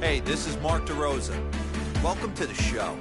Hey, this is Mark DeRosa. Welcome to the show.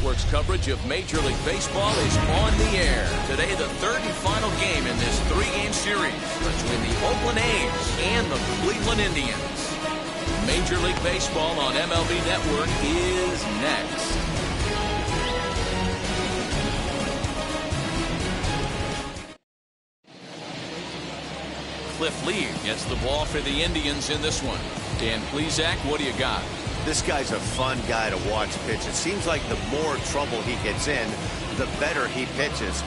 Network's coverage of Major League Baseball is on the air. Today, the third and final game in this three-game series between the Oakland A's and the Cleveland Indians. Major League Baseball on MLB Network is next. Cliff Lee gets the ball for the Indians in this one. Dan Plesac, what do you got? This guy's a fun guy to watch pitch. It seems like the more trouble he gets in, the better he pitches.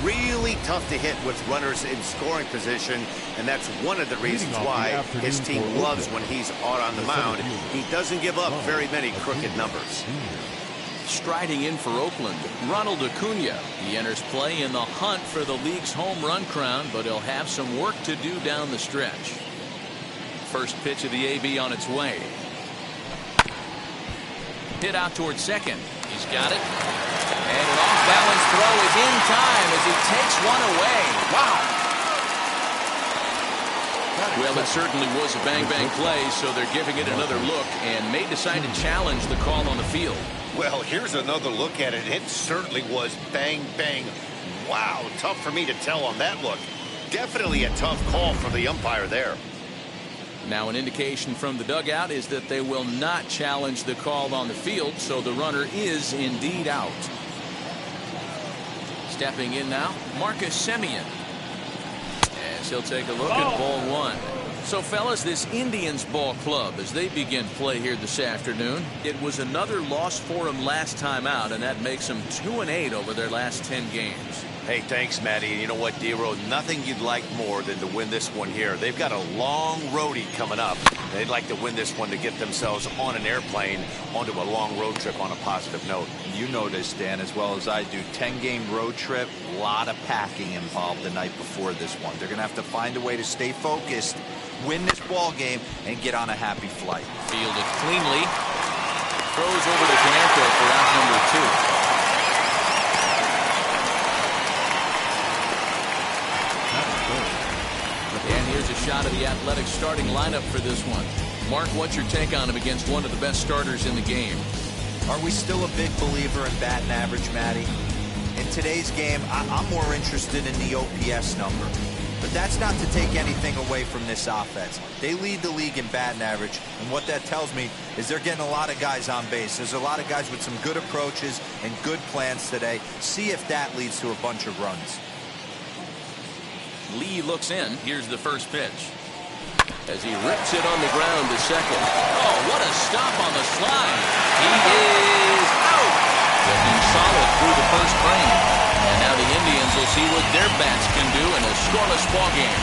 Really tough to hit with runners in scoring position, and that's one of the reasons why his team loves when he's out on the mound. He doesn't give up very many crooked numbers. Striding in for Oakland, Ronald Acuna. He enters play in the hunt for the league's home run crown, but he'll have some work to do down the stretch. First pitch of the AB on its way. Hit out towards second. He's got it. And an off-balance throw is in time as he takes one away. Wow. Well, it certainly was a bang-bang play, so they're giving it another look and may decide to challenge the call on the field. Well, here's another look at it. It certainly was bang, bang. Wow, tough for me to tell on that look. Definitely a tough call for the umpire there. Now, an indication from the dugout is that they will not challenge the call on the field, so the runner is indeed out. Stepping in now, Marcus Semien. As he'll take a look at ball one. So, fellas, this Indians ball club, as they begin play here this afternoon, it was another loss for them last time out, and that makes them 2-8 over their last 10 games. Hey, thanks, Matty. And you know what, D-Row? Nothing you'd like more than to win this one here. They've got a long roadie coming up. They'd like to win this one to get themselves on an airplane onto a long road trip on a positive note. You know this, Dan, as well as I do. 10-game road trip, a lot of packing involved the night before this one. They're going to have to find a way to stay focused, win this ball game, and get on a happy flight. Fielded cleanly. Throws over to Caneco for out number 2. And here's a shot of the Athletics starting lineup for this one. Mark, what's your take on him against one of the best starters in the game? Are we still a big believer in batting average, Matty? In today's game, I'm more interested in the OPS number. But that's not to take anything away from this offense. They lead the league in batting average, and what that tells me is they're getting a lot of guys on base. There's a lot of guys with some good approaches and good plans today. See if that leads to a bunch of runs. Lee looks in. Here's the first pitch. As he rips it on the ground to second. Oh, what a stop on the slide. He is out. Looking solid through the first frame. And now the Indians will see what their bats can do in a scoreless ball game.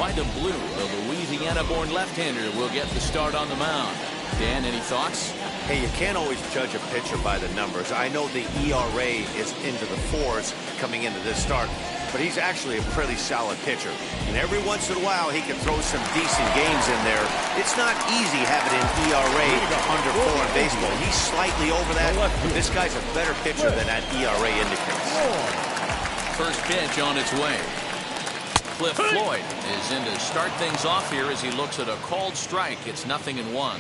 Vida Blue, the Louisiana-born left-hander, will get the start on the mound. Dan, any thoughts? Hey, you can't always judge a pitcher by the numbers. I know the ERA is into the 4s coming into this start, but he's actually a pretty solid pitcher. And every once in a while, he can throw some decent games in there. It's not easy having an ERA under 4 in baseball. He's slightly over that, but this guy's a better pitcher than that ERA indicates. First pitch on its way. Cliff Floyd is in to start things off here as he looks at a called strike. It's 0-1.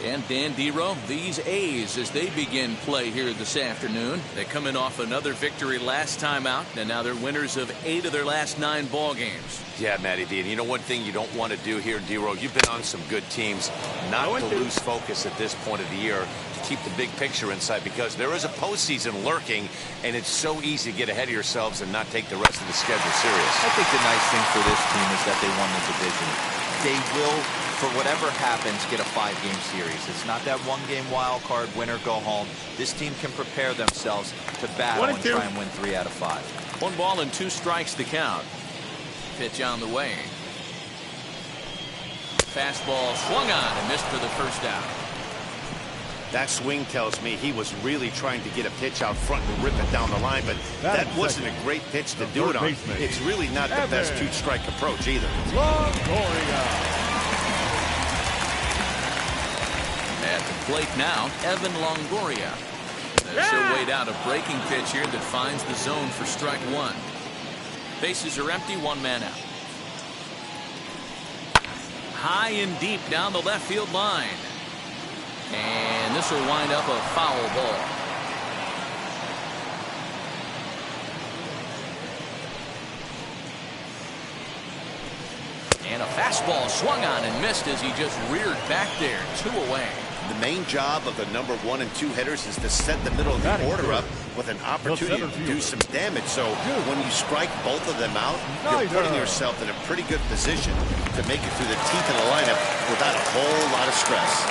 And Dan Dero, these A's, as they begin play here this afternoon, they come in off another victory last time out, and now they're winners of 8 of their last 9 ball games. Yeah, Matty D. And you know one thing you don't want to do here, Dero, you've been on some good teams, not to lose focus at this point of the year, to keep the big picture in sight, because there is a postseason lurking, and it's so easy to get ahead of yourselves and not take the rest of the schedule serious. I think the nice thing for this team is that they won the division. They will, for whatever happens, get a 5-game series. It's not that 1-game wild card, win or go home. This team can prepare themselves to battle and try and win 3 out of 5. 1 ball and 2 strikes to count. Pitch on the way. Fastball swung on and missed for the first out. That swing tells me he was really trying to get a pitch out front and rip it down the line, but that wasn't a great pitch to do it on. It's really not the best 2-strike approach either. At the plate now, Evan Longoria. As he'll wait out a breaking pitch here that finds the zone for strike 1. Bases are empty, one man out. High and deep down the left field line. And this will wind up a foul ball. And a fastball swung on and missed as he just reared back there. 2 away. The main job of the number 1 and 2 hitters is to set the middle of the order up with an opportunity to do some damage. So when you strike both of them out, you're putting yourself in a pretty good position to make it through the teeth of the lineup without a whole lot of stress.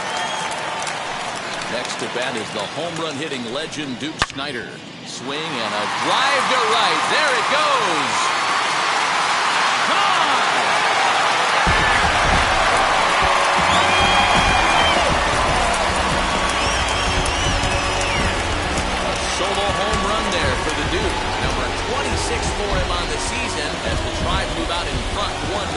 Next to bat is the home run hitting legend Duke Snider. Swing and a drive to right. There it goes. Gone! Solo home run there for the Duke. Number 26 for him on the season as the Tribe move out in front 1-0.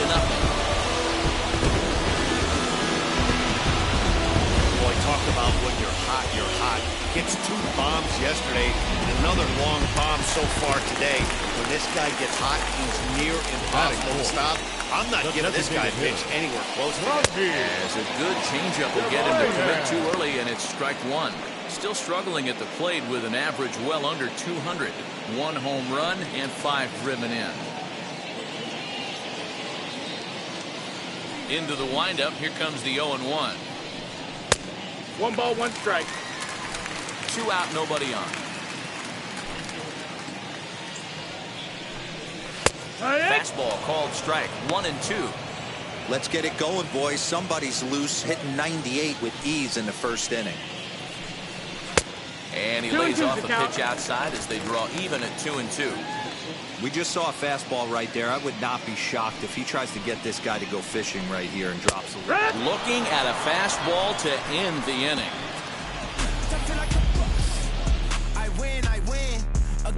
Boy, talk about when you're hot, you're hot. Gets 2 bombs yesterday and another long bomb so far today. When this guy gets hot, he's near impossible to stop. I'm not giving this guy a pitch anywhere close to that. As a good changeup will get him to commit too early, and it's strike 1. Still struggling at the plate with an average well under 200. 1 home run and 5 driven in. Into the windup. Here comes the 0-1. 1 ball, 1 strike. 2 out, nobody on. Fastball called strike. 1-2. Let's get it going, boys. Somebody's loose, hitting 98 with ease in the first inning. And he lays off a pitch outside as they draw even at 2-2. We just saw a fastball right there. I would not be shocked if he tries to get this guy to go fishing right here and drops a little. Looking at a fastball to end the inning.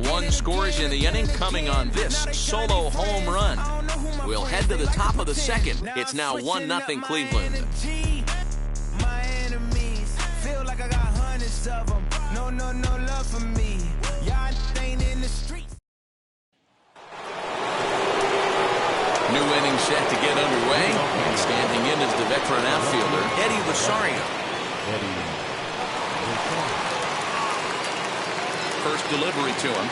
1 scores in the inning coming on this solo home run. We'll head to the top of the second. It's now 1-0 Cleveland. No love for me. Y'all ain't in the streets. New inning set to get underway. And standing in is the veteran outfielder, Eddie Rosario. First delivery to him.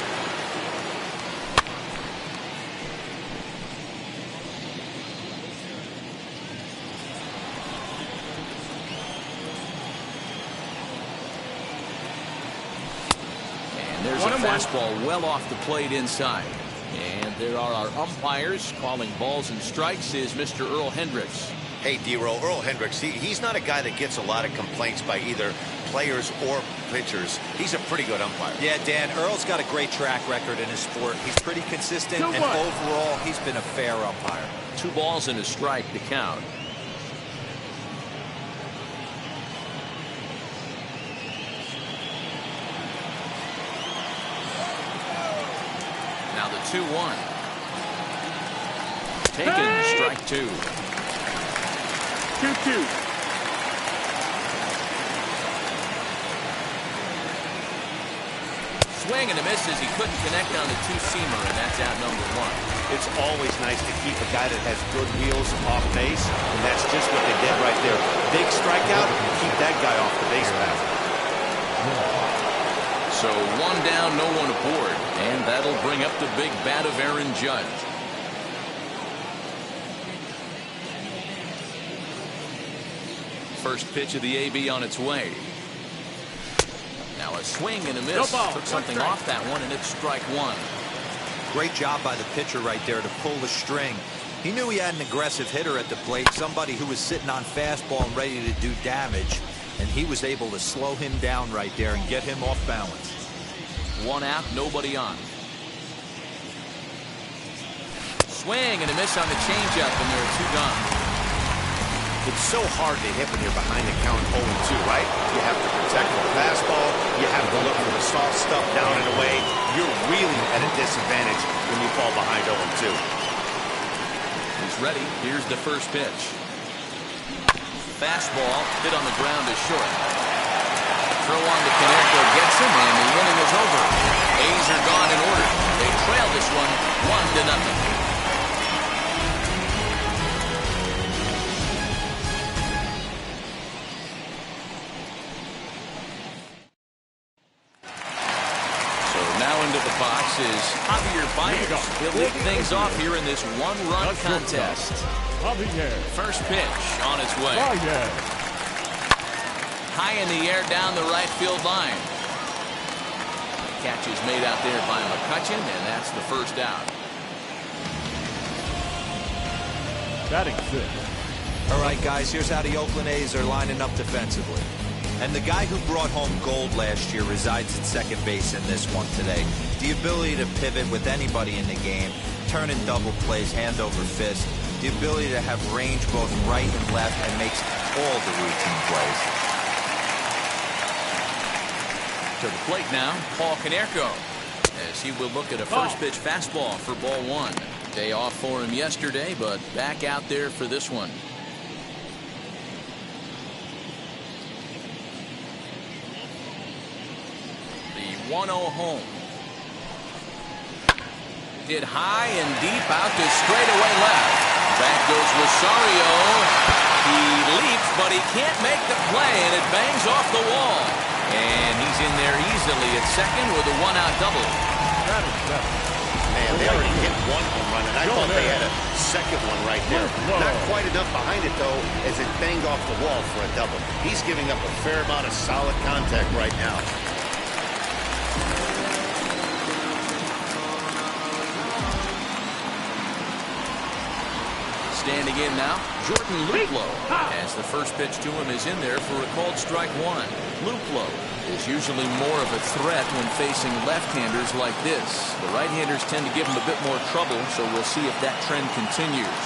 There's a fastball well off the plate inside. And there are our umpires calling balls and strikes is Mr. Earl Hendricks. Hey, D-Roll, Earl Hendricks, he's not a guy that gets a lot of complaints by either players or pitchers. He's a pretty good umpire. Yeah, Dan, Earl's got a great track record in his sport. He's pretty consistent, and overall, he's been a fair umpire. 2 balls and a strike to count. Now the 2-1. Taken, strike 2. 2-2. Swing and a miss as he couldn't connect on the 2-seamer, and that's out number 1. It's always nice to keep a guy that has good wheels off base, and that's just what they did right there. Big strikeout, keep that guy off the base path. So 1 down, no one aboard, and that'll bring up the big bat of Aaron Judge. First pitch of the AB on its way. Now a swing and a miss. Took something off that one, and it's strike 1. Great job by the pitcher right there to pull the string. He knew he had an aggressive hitter at the plate, somebody who was sitting on fastball and ready to do damage, and he was able to slow him down right there and get him off balance. 1 out, nobody on. Swing and a miss on the changeup, and there are 2 gone. It's so hard to hit when you're behind the count 0-2, right? You have to protect the fastball. You have to look for the soft stuff down and away. You're really at a disadvantage when you fall behind 0-2. He's ready. Here's the first pitch. Fastball hit on the ground is short. Throw on to Connector gets him, and the inning is over. A's are gone in order. They trail this one 1-0. Now into the box is Javier Baez. He'll lead things off here in this one-run contest. First pitch on its way. High in the air down the right field line. Catch is made out there by McCutchen, and that's the first out. Batting fifth. All right, guys, here's how the Oakland A's are lining up defensively. And the guy who brought home gold last year resides at second base in this one today. The ability to pivot with anybody in the game, turn in double plays, hand over fist. The ability to have range both right and left and makes all the routine plays. To the plate now, Paul Konerko, as he will look at a first pitch fastball for ball one. Day off for him yesterday, but back out there for this one. The 1-0 home. Hit high and deep out to straightaway left. Back goes Rosario. He leaps, but he can't make the play, and it bangs off the wall. And he's in there easily at second with a one-out double. Man, they already hit one home run, and I thought they had a second one right there. Not quite enough behind it, though, as it banged off the wall for a double. He's giving up a fair amount of solid contact right now. Standing in now, Jordan Luplow, as the first pitch to him is in there for a called strike one. Luplow is usually more of a threat when facing left-handers like this. The right-handers tend to give him a bit more trouble, so we'll see if that trend continues.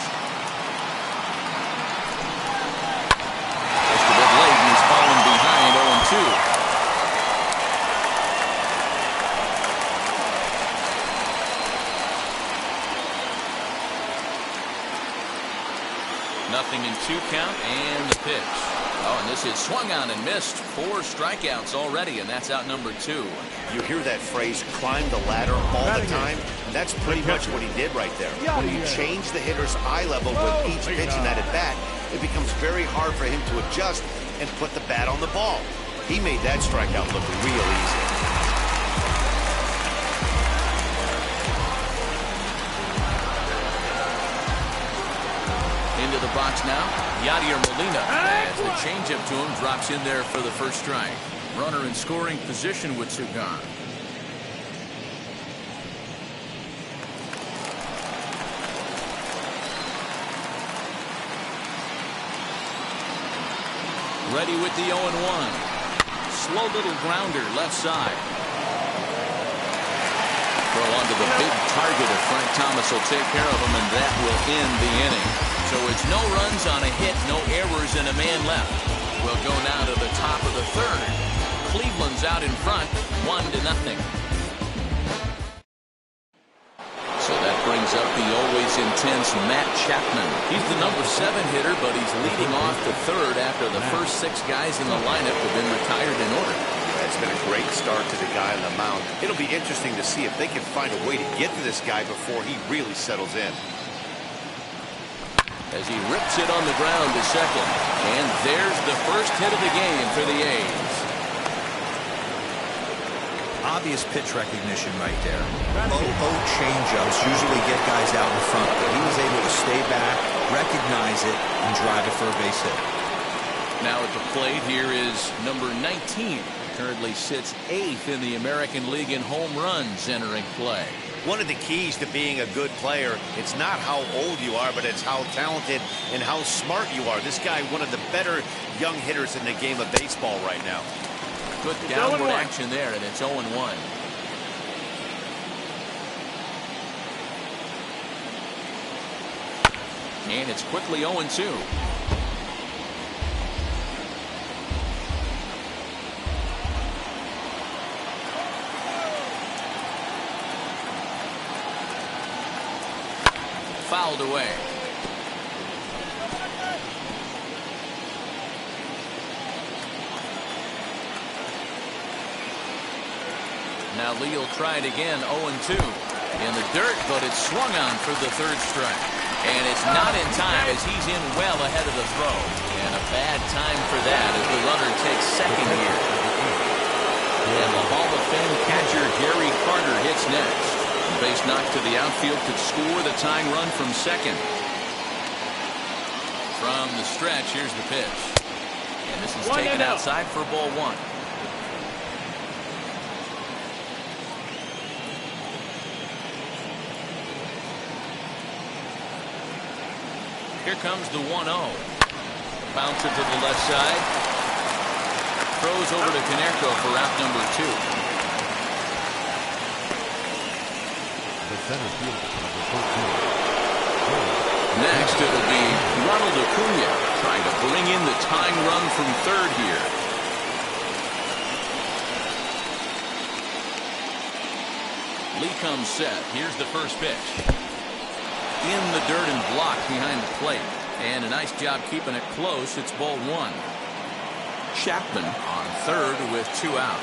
Just a bit late, and he's falling behind 0-2. Nothing in 2 count, and the pitch. Oh, and this is swung on and missed. 4 strikeouts already, and that's out number 2. You hear that phrase, climb the ladder all the time? That's pretty much what he did right there. When you change the hitter's eye level with each pitch in that at bat, it becomes very hard for him to adjust and put the bat on the ball. He made that strikeout look real easy. Into the box now, Yadier Molina, as the changeup to him drops in there for the first strike. Runner in scoring position with 2 gone. Ready with the 0-1. Slow little grounder left side. Throw onto the big target of Frank Thomas will take care of him, and that will end the inning. So it's no runs on a hit, no errors, and a man left. We'll go now to the top of the 3rd. Cleveland's out in front, 1-0. So that brings up the always intense Matt Chapman. He's the number 7 hitter, but he's leading off the 3rd after the first 6 guys in the lineup have been retired in order. It's been a great start to the guy on the mound. It'll be interesting to see if they can find a way to get to this guy before he really settles in. As he rips it on the ground to second. And there's the first hit of the game for the A's. Obvious pitch recognition right there. Low changeups usually get guys out in front, but he was able to stay back, recognize it, and drive it for a base hit. Now at the plate here is number 19. Currently sits 8th in the American League in home runs entering play. One of the keys to being a good player, it's not how old you are, but it's how talented and how smart you are. This guy, one of the better young hitters in the game of baseball right now. Good downward action there, and it's 0-1. And it's quickly 0-2. Fouled away. Now Lee will try it again, 0-2. In the dirt, but it's swung on for the third strike. And it's not in time as he's in well ahead of the throw. And a bad time for that as the runner takes second here. And the Hall of Fame catcher Gary Carter hits next. The base knock to the outfield could score the tying run from second. From the stretch, here's the pitch. And this is taken outside for ball one. Here comes the 1-0. Bounce it to the left side. Throws over to Canerco for out number 2. The center fielder, number 13. Next, it'll be Ronald Acuna trying to bring in the tying run from third here. Lee comes set. Here's the first pitch. In the dirt and blocked behind the plate. And a nice job keeping it close. It's ball one. Chapman on third with 2 out.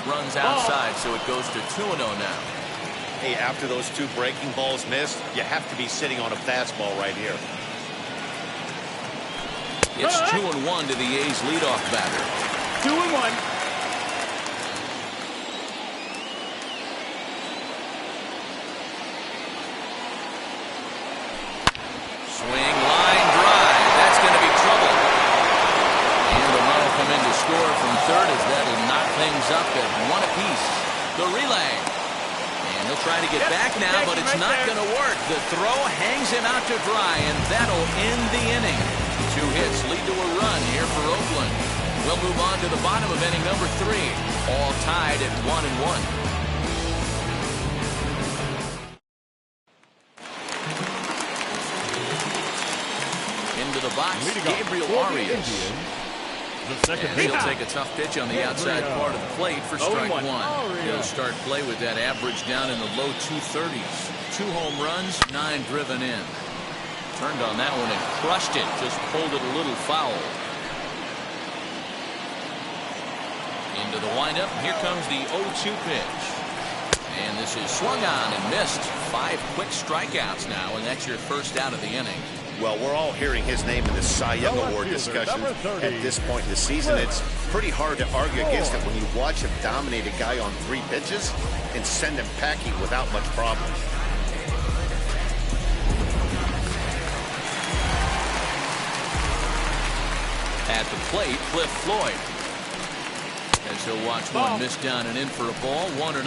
Runs outside, so it goes to 2-0 now. Hey, after those 2 breaking balls missed, you have to be sitting on a fastball right here. It's 2-1 to the A's leadoff batter. 2-1. Swing, line, drive. That's going to be trouble. And the run will come in to score from third as that'll knock things up at 1 apiece. The relay. And he'll try to get back now, but it's not going to work. The throw hangs him out to dry, and that'll end the inning. 2 hits lead to a run here for Oakland. We'll move on to the bottom of inning number 3. All tied at 1-1. The box, Gabriel Arias. The second and he'll take a tough pitch on the outside part of the plate for strike 1. He'll start play with that average down in the low 230s. 2 home runs, 9 driven in. Turned on that one and crushed it. Just pulled it a little foul. Into the windup. Here comes the 0-2 pitch. And this is swung on and missed. 5 quick strikeouts now, and that's your first out of the inning. Well, we're all hearing his name in the Cy Young Award discussion at this point in the season. It's pretty hard to argue against it when you watch him dominate a guy on 3 pitches and send him packing without much problem. At the plate, Cliff Floyd. As he'll watch one miss down and in for a ball, 1-0.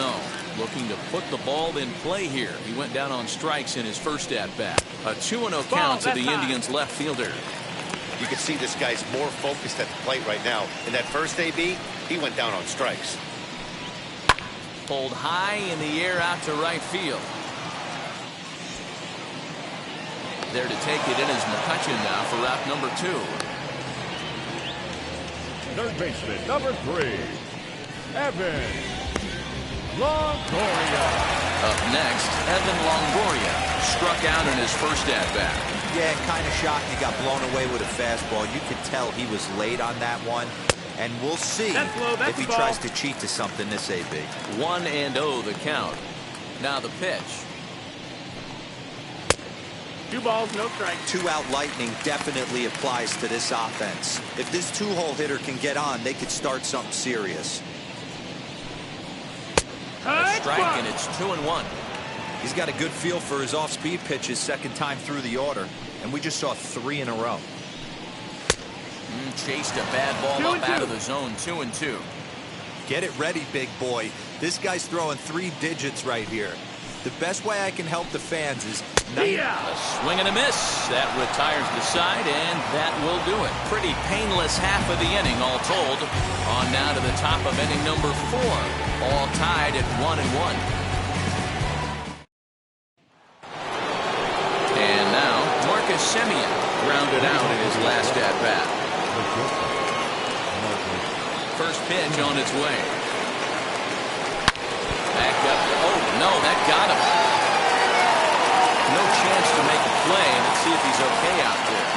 Looking to put the ball in play here. He went down on strikes in his first at-bat. A 2-0 count to the Indians' left fielder. You can see this guy's more focused at the plate right now. In that first AB, he went down on strikes. Pulled high in the air out to right field. There to take it in is McCutchen now for out number 2. Third baseman, number 3, Evan Longoria. Up next, Evan Longoria struck out in his first at-bat. Yeah, kind of shocked he got blown away with a fastball. You could tell he was late on that one. And we'll see if he tries to cheat to something this AB. 1-0 the count. Now the pitch. 2 balls, no strikes. 2-out lightning definitely applies to this offense. If this 2-hole hitter can get on, they could start something serious. A strike, and it's 2-1. He's got a good feel for his off-speed pitches second time through the order, and we just saw 3 in a row. Chased a bad ball up out of the zone. 2-2. Get it ready, big boy. This guy's throwing 3 digits right here. The best way I can help the fans is a swing and a miss. That retires the side, and that will do it. Pretty painless half of the inning, all told. On now to the top of inning number 4. All tied at 1-1. And now Marcus Semien grounded out in his last at bat. First pitch on its way. Back up. Oh, no, that got him. No chance to make a play. Let's see if he's okay out there.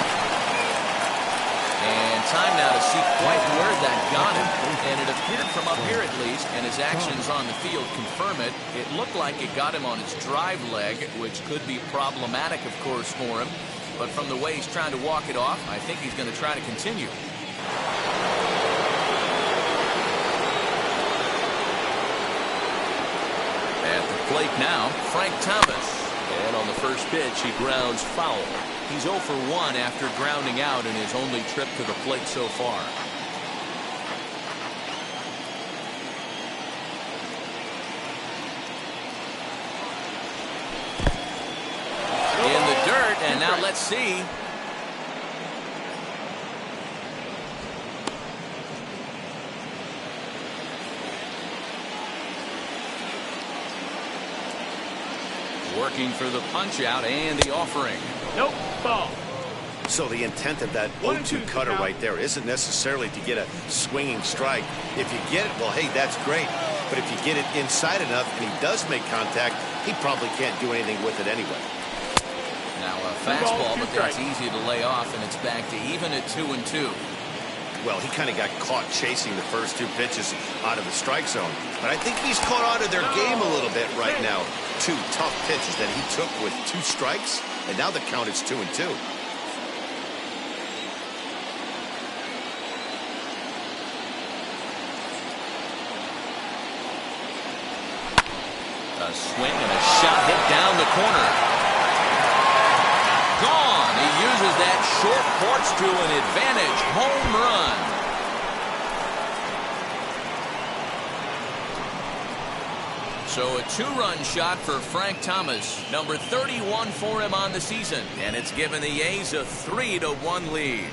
And time now to see quite where that got him, and it appeared from up here at least, and his actions on the field confirm it. It looked like it got him on his drive leg, which could be problematic, of course, for him. But from the way he's trying to walk it off, I think he's going to try to continue. At the plate now, Frank Thomas. And on the first pitch, he grounds foul. He's 0 for 1 after grounding out in his only trip to the plate so far. In the dirt, and now let's see. Working for the punch out and the offering. Nope, ball. So the intent of that 0-2 cutter right there isn't necessarily to get a swinging strike. If you get it, well, hey, that's great. But if you get it inside enough and he does make contact, he probably can't do anything with it anyway. Now a fastball, but that's easy to lay off, and it's back to even at 2-2. Well, he kind of got caught chasing the first 2 pitches out of the strike zone. But I think he's caught on to their game a little bit right now. 2 tough pitches that he took with 2 strikes, and now the count is 2-2. A swing and a shot hit down the corner. Gone. He uses that short porch to an advantage. Home run. So a 2-run shot for Frank Thomas, number 31 for him on the season, and it's given the A's a 3-1 lead.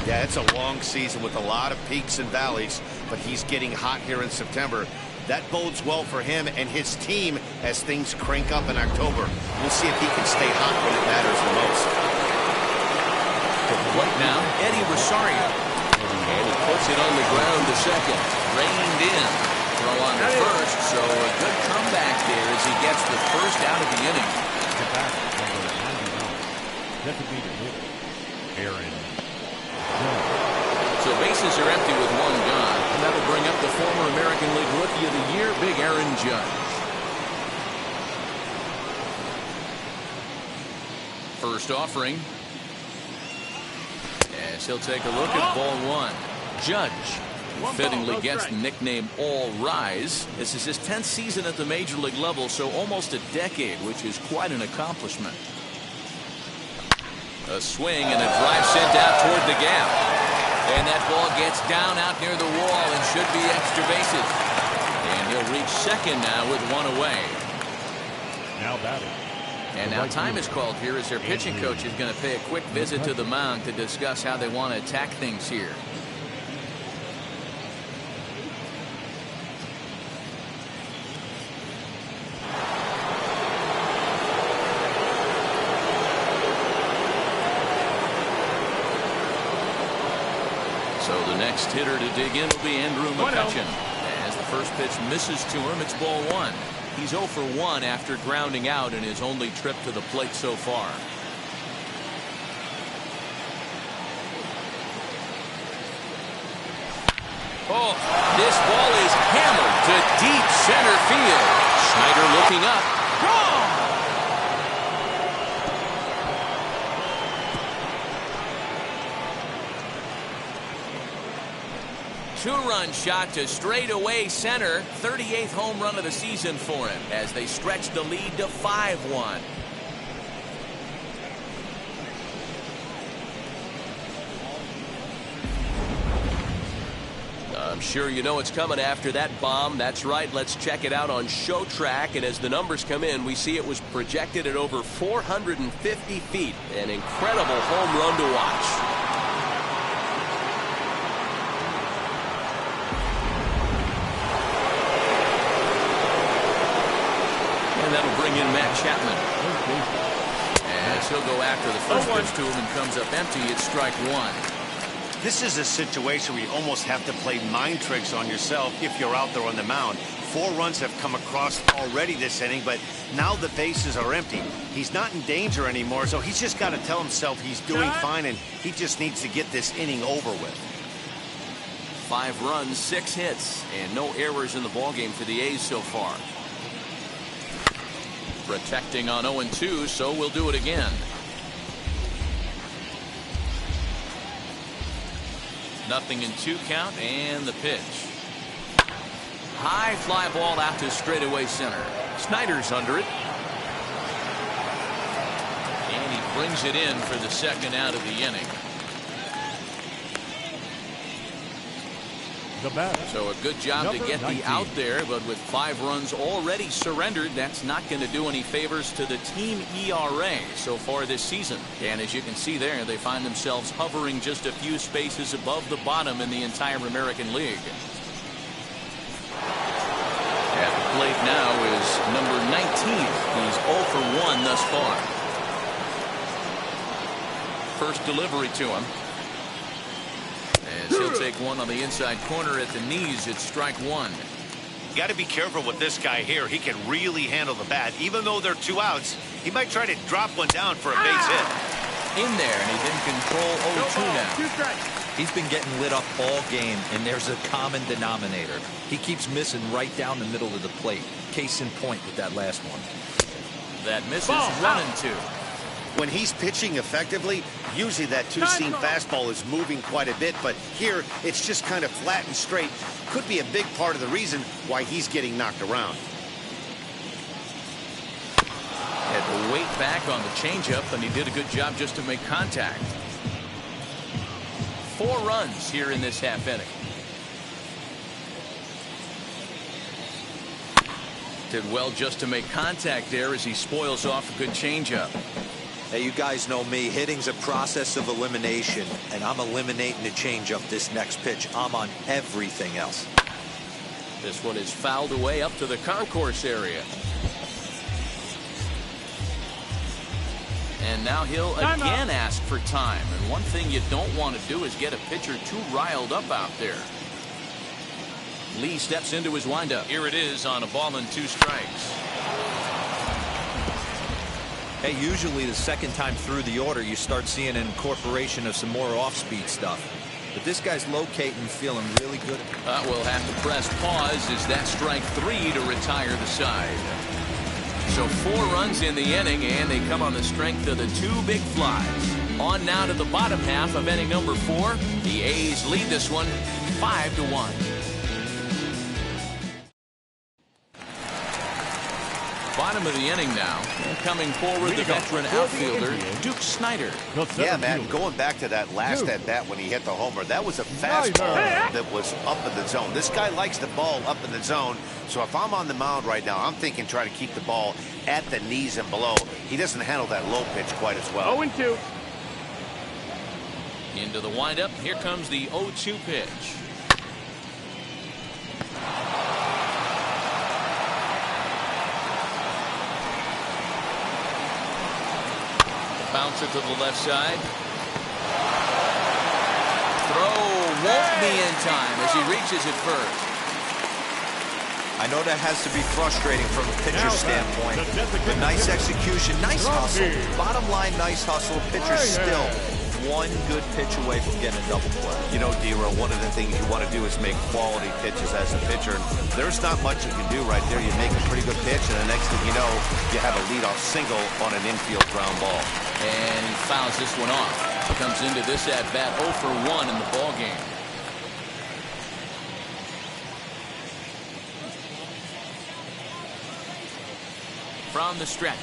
Yeah, it's a long season with a lot of peaks and valleys, but he's getting hot here in September. That bodes well for him and his team as things crank up in October. We'll see if he can stay hot when it matters the most. To the plate now, Eddie Rosario. And he puts it on the ground to second. Reined in. Throw on the first, so a good comeback there as he gets the first out of the inning. Aaron. So bases are empty with 1 gone. And that'll bring up the former American League Rookie of the Year, Big Aaron Judge. First offering. As he'll take a look at ball 1. Judge, who fittingly gets the nickname All Rise. This is his 10th season at the major league level, so almost a decade, which is quite an accomplishment. A swing and a drive sent out toward the gap. And that ball gets down out near the wall and should be extra bases. And he'll reach second now with 1 away. Now batting. And now time is called here as their pitching coach is going to pay a quick visit to the mound to discuss how they want to attack things here. So the next hitter to dig in will be Andrew McCutchen. As the first pitch misses to him, it's ball 1. He's 0 for 1 after grounding out in his only trip to the plate so far. Oh, this ball is hammered to deep center field. Schneider looking up. Wrong! 2-run shot to straightaway center. 38th home run of the season for him as they stretch the lead to 5-1. I'm sure you know it's coming after that bomb. That's right. Let's check it out on Show Track. And as the numbers come in, we see it was projected at over 450 feet. An incredible home run to watch. That'll bring in Matt Chapman. As he'll go after the first pitch to him and comes up empty. It's strike 1. This is a situation where you almost have to play mind tricks on yourself if you're out there on the mound. 4 runs have come across already this inning, but now the bases are empty. He's not in danger anymore, so he's just got to tell himself he's doing fine, and he just needs to get this inning over with. 5 runs, 6 hits, and no errors in the ballgame for the A's so far. Protecting on 0-2, so we'll do it again. Nothing in 2 count, and the pitch. High fly ball out to straightaway center. Snyder's under it. And he brings it in for the second out of the inning. So a good job to get 19. The out there, but with 5 runs already surrendered, that's not going to do any favors to the team ERA so far this season. And as you can see there, they find themselves hovering just a few spaces above the bottom in the entire American League. At the plate now is number 19. He's 0 for 1 thus far. First delivery to him. As he'll take one on the inside corner at the knees. It's strike 1. You got to be careful with this guy here. He can really handle the bat. Even though they're 2 outs, he might try to drop one down for a base hit. In there, and he's in control 0-2 now. 2 strikes. He's been getting lit up all game, and there's a common denominator. He keeps missing right down the middle of the plate. Case in point with that last one. That misses 1-2. When he's pitching effectively, usually that 2-seam fastball is moving quite a bit, but here it's just kind of flat and straight. Could be a big part of the reason why he's getting knocked around. Had to wait back on the changeup, and he did a good job just to make contact. 4 runs here in this half inning. Did well just to make contact there as he spoils off a good changeup. Hey, you guys know me. Hitting's a process of elimination, and I'm eliminating the changeup this next pitch. I'm on everything else. This one is fouled away up to the concourse area. And now he'll again ask for time. And one thing you don't want to do is get a pitcher too riled up out there. Lee steps into his windup. Here it is on a ball and 2 strikes. Hey, usually the second time through the order, you start seeing an incorporation of some more off-speed stuff. But this guy's locating, feeling really good. We'll have to press pause as that strike 3 to retire the side. So 4 runs in the inning, and they come on the strength of the 2 big flies. On now to the bottom half of inning number 4. The A's lead this one 5-1. Bottom of the inning now. And coming forward, the veteran outfielder, Duke Snyder. Yeah, man, going back to that last at-bat when he hit the homer, that was a fastball that was up in the zone. This guy likes the ball up in the zone, so if I'm on the mound right now, I'm thinking try to keep the ball at the knees and below. He doesn't handle that low pitch quite as well. 0-2. Into the windup. Here comes the 0-2 pitch. Bounce it to the left side. Throw won't be in time as he reaches it first. I know that has to be frustrating from a pitcher's standpoint. But nice execution, nice hustle. Bottom line, nice hustle. Pitcher's still 1 good pitch away from getting a double play. You know, D-Row, one of the things you want to do is make quality pitches as a pitcher. There's not much you can do right there. You make a pretty good pitch, and the next thing you know, you have a leadoff single on an infield ground ball. And he fouls this one off. Comes into this at-bat 0 for 1 in the ballgame. From the stretch.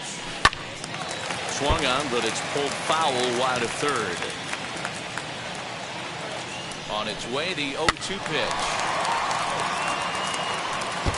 Swung on, but it's pulled foul wide of third. On its way, the 0-2 pitch.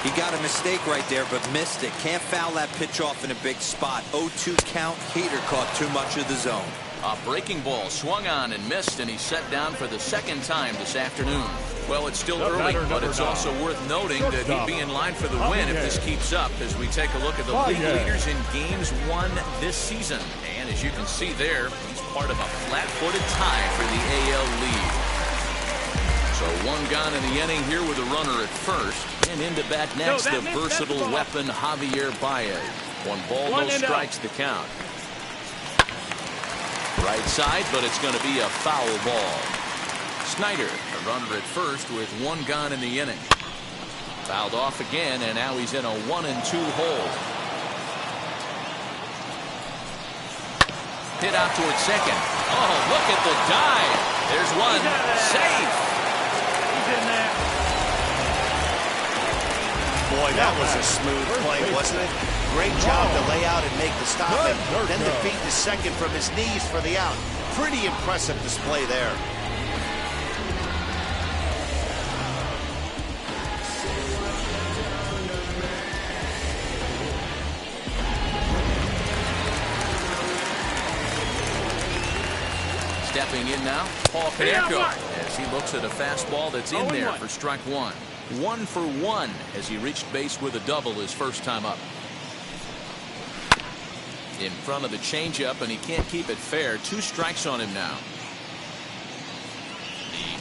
He got a mistake right there, but missed it. Can't foul that pitch off in a big spot. 0-2 count. Heater caught too much of the zone. A breaking ball swung on and missed, and he's set down for the second time this afternoon. Well, it's still early, but it's also worth noting that he'd be in line for the win if this keeps up as we take a look at the league leaders in games won this season. And as you can see there, he's part of a flat-footed tie for the AL lead. So 1 gone in the inning here with a runner at first. And into bat next, the versatile weapon Javier Baez. 1 ball, no strikes the count. Right side, but it's going to be a foul ball. Snyder, a runner at first with 1 gone in the inning. Fouled off again, and now he's in a 1-2 hole. Hit out towards second. Oh, look at the dive. There's one. Safe. He's in there. Boy, that was a smooth play, wasn't it? Great job to lay out and make the stop, and then to beat the second from his knees for the out. Pretty impressive display there. Stepping in now, Paul Caneco, as he looks at a fastball that's in there for strike 1. 1 for 1 as he reached base with a double his first time up. In front of the changeup, and he can't keep it fair. 2 strikes on him now.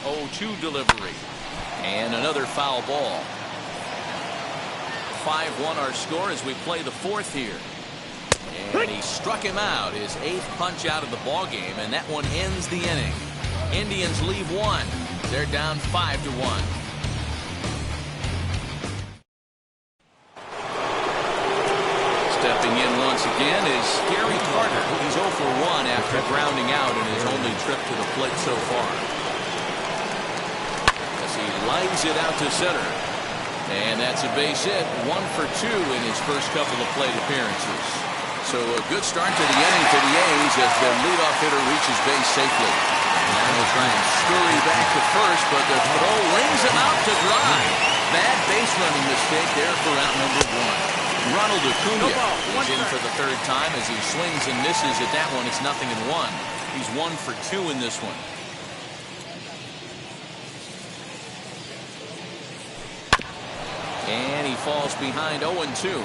The 0-2 delivery. And another foul ball. 5-1 our score as we play the 4th here. And he struck him out, his 8th punch out of the ball game, and that one ends the inning. Indians leave 1. They're down 5-1. Stepping in once again is Gary Carter. He's 0 for 1 after grounding out in his only trip to the plate so far. As he lines it out to center. And that's a base hit. 1 for 2 in his first couple of plate appearances. So a good start to the inning for the A's as their leadoff hitter reaches base safely. Now he'll try and scurry back to first, but the throw rings him out to dry. Bad base running mistake there for out number 1. Ronald Acuna is in for the 3rd time as he swings and misses at that one. It's 0-1. He's 1 for 2 in this one. And he falls behind 0-2.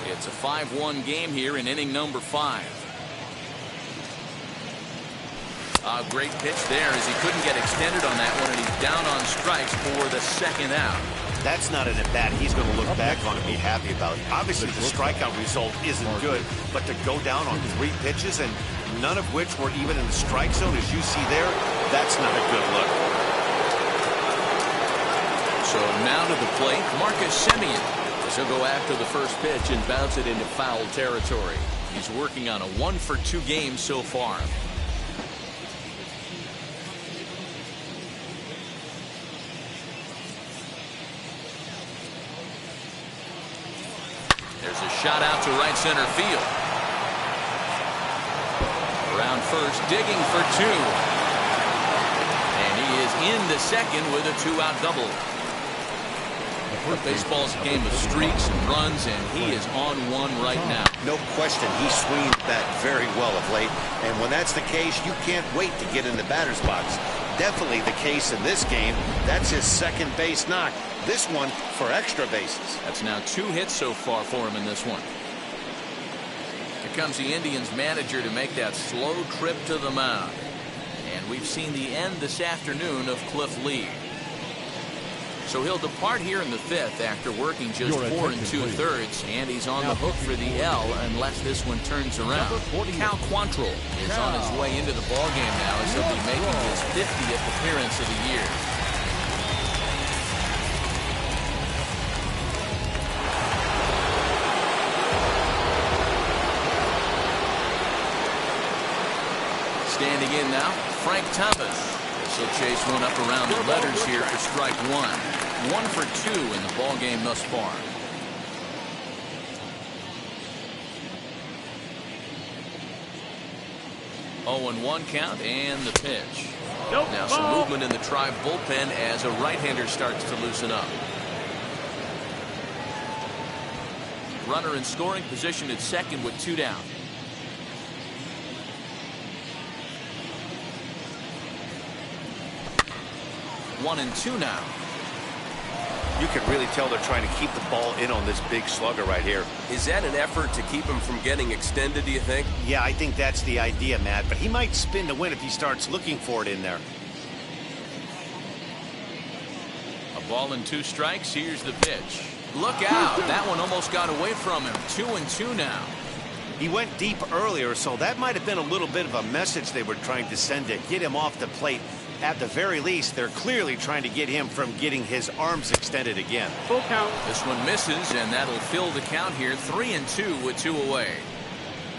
It's a 5-1 game here in inning number 5. A great pitch there as he couldn't get extended on that one, and he's down on strikes for the 2nd out. That's not an at-bat he's going to look back on and be happy about. Obviously, the strikeout result isn't good, but to go down on 3 pitches and none of which were even in the strike zone, as you see there, that's not a good look. So now to the plate, Marcus Semien. He'll go after the first pitch and bounce it into foul territory. He's working on a 1 for 2 game so far. There's a shot out to right center field. Around first, digging for 2. And he is into second with a 2-out double. Baseball's a game of streaks and runs, and he is on one right now. No question, he's swinging that very well of late, and when that's the case, you can't wait to get in the batter's box. Definitely the case in this game. That's his 2nd base knock. This one for extra bases. That's now 2 hits so far for him in this one. Here comes the Indians manager to make that slow trip to the mound. And we've seen the end this afternoon of Cliff Lee. So he'll depart here in the 5th after working just 4 2/3, and he's on the hook for the L unless this one turns around. Cal Quantrill is on his way into the ballgame now as he'll be making his 50th appearance of the year. Standing in now, Frank Thomas. He'll chase one up around the letters here for strike 1. 1 for 2 in the ball game thus far. Oh, and 1 count and the pitch. Now some movement in the Tribe bullpen as a right-hander starts to loosen up. Runner in scoring position at second with 2 down. 1-2 now. You can really tell they're trying to keep the ball in on this big slugger right here. Is that an effort to keep him from getting extended, do you think? Yeah, I think that's the idea, Matt, but he might spin to win if he starts looking for it in there. A ball and 2 strikes. Here's the pitch. Look out. That one almost got away from him. 2-2 now. He went deep earlier, so that might have been a little bit of a message they were trying to send to get him off the plate. at the very least, they're clearly trying to get him from getting his arms extended again. Full count. This one misses, and that'll fill the count here. 3-2 with 2 away.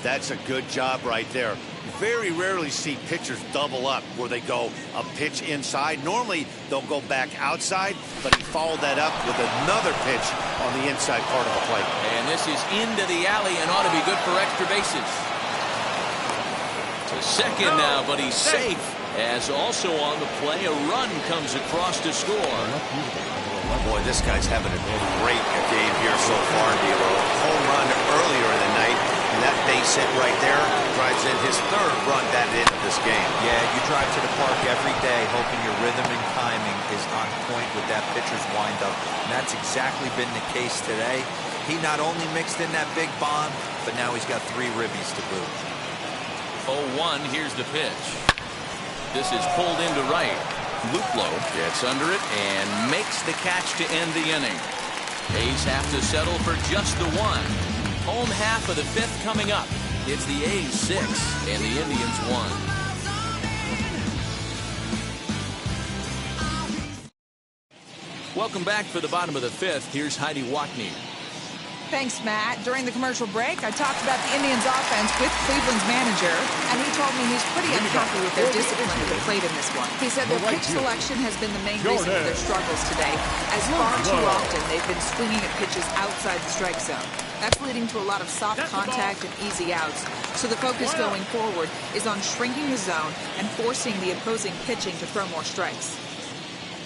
That's a good job right there. Very rarely see pitchers double up where they go a pitch inside. Normally, they'll go back outside, but he followed that up with another pitch on the inside part of the plate. And this is into the alley and ought to be good for extra bases. To second now, but he's safe. As also on the play, a run comes across to score. Boy, this guy's having a great game here so far, D'Lo. Home run earlier in the night, and that base hit right there drives in his 3rd run that into this game. Yeah, you drive to the park every day hoping your rhythm and timing is on point with that pitcher's windup, and that's exactly been the case today. He not only mixed in that big bomb, but now he's got 3 ribbies to boot. 0-1, here's the pitch. This is pulled into right. Luplo gets under it and makes the catch to end the inning. A's have to settle for just the 1. Home half of the 5th coming up. It's the A's 6 and the Indians 1. Welcome back for the bottom of the 5th. Here's Heidi Watney. Thanks, Matt. During the commercial break, I talked about the Indians' offense with Cleveland's manager, and he told me he's pretty unhappy with their discipline at the plate in this one. He said their pitch selection has been the main reason for their struggles today, as far too often they've been swinging at pitches outside the strike zone. That's leading to a lot of soft contact and easy outs. So the focus going forward is on shrinking the zone and forcing the opposing pitching to throw more strikes.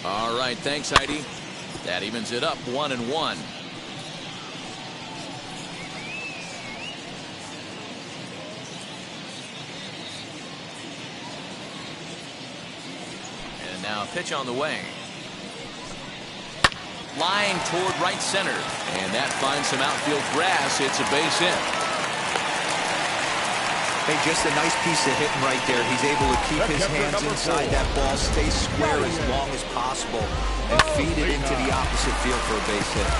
All right, thanks, Heidi. That evens it up 1-1. Now pitch on the way. Line toward right center. And that finds some outfield grass. It's a base hit. Hey, just a nice piece of hitting right there. He's able to keep his hands inside that ball, stay square as long as possible, and feed it into the opposite field for a base hit.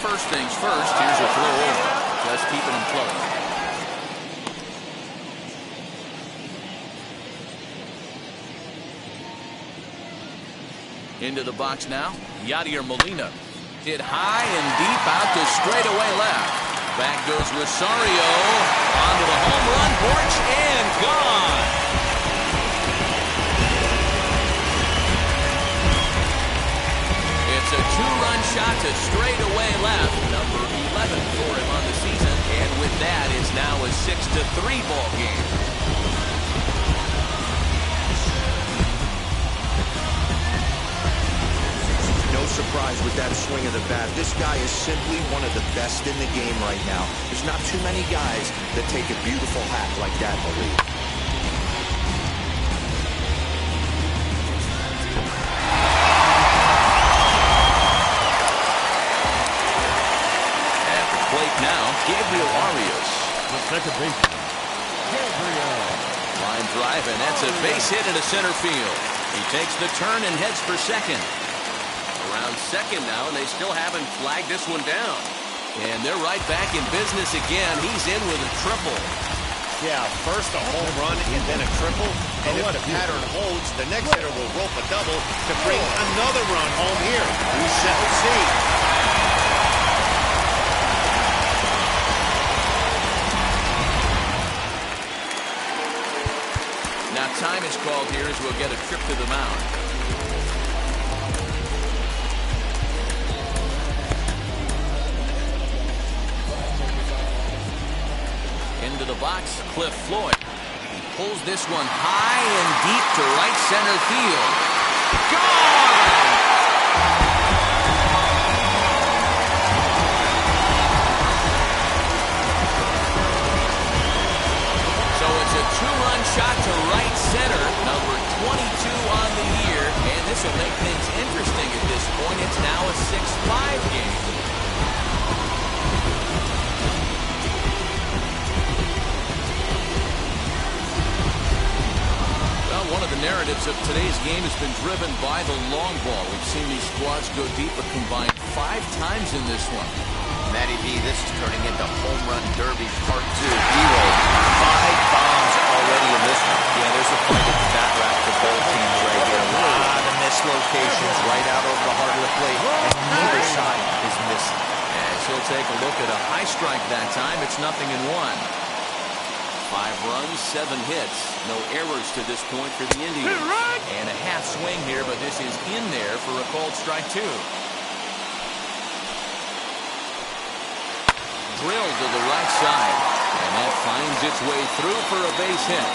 First things first, here's a throw over. Just keeping him close. Into the box now, Yadier Molina. Hit high and deep out to straightaway left. Back goes Rosario onto the home run porch and gone. It's a 2-run shot to straightaway left, number 11 for him on the season, and with that, it's now a 6-3 ball game. No surprise with that swing of the bat. This guy is simply one of the best in the game right now. There's not too many guys that take a beautiful hack like that in the league. Now, Gabriel Arias. The second baseman, Gabriel. Line drive, and that's a base hit into center field. He takes the turn and heads for second. Around second now, and they still haven't flagged this one down. And they're right back in business again. He's in with a triple. Yeah, first a home run and then a triple. And if the pattern holds, the next hitter will rope a double to bring another run home here. We shall see. Now time is called here as we'll get a trip to the mound. Into the box, Cliff Floyd. He pulls this one high and deep to right center field. Gone! So it's a 2-run shot to right center, number 22 on the year, and this will make things interesting at this point. It's now a 6-5 game. Well, one of the narratives narratives of today's game has been driven by the long ball. We've seen these squads go deep a combined 5 times in this one. Matty B, this is turning into Home Run Derby Part 2. Hero, 5 bombs already in this one. Yeah, there's a fight at the bat rack for both teams right here. A lot of mislocations right out over the heart of the plate, and neither side is missing. As he'll take a look at a high strike that time, it's 0-1. 5 runs, 7 hits. No errors to this point for the Indians. And a half swing here, but this is in there for a called strike 2. Drilled to the right side. And that finds its way through for a base hit.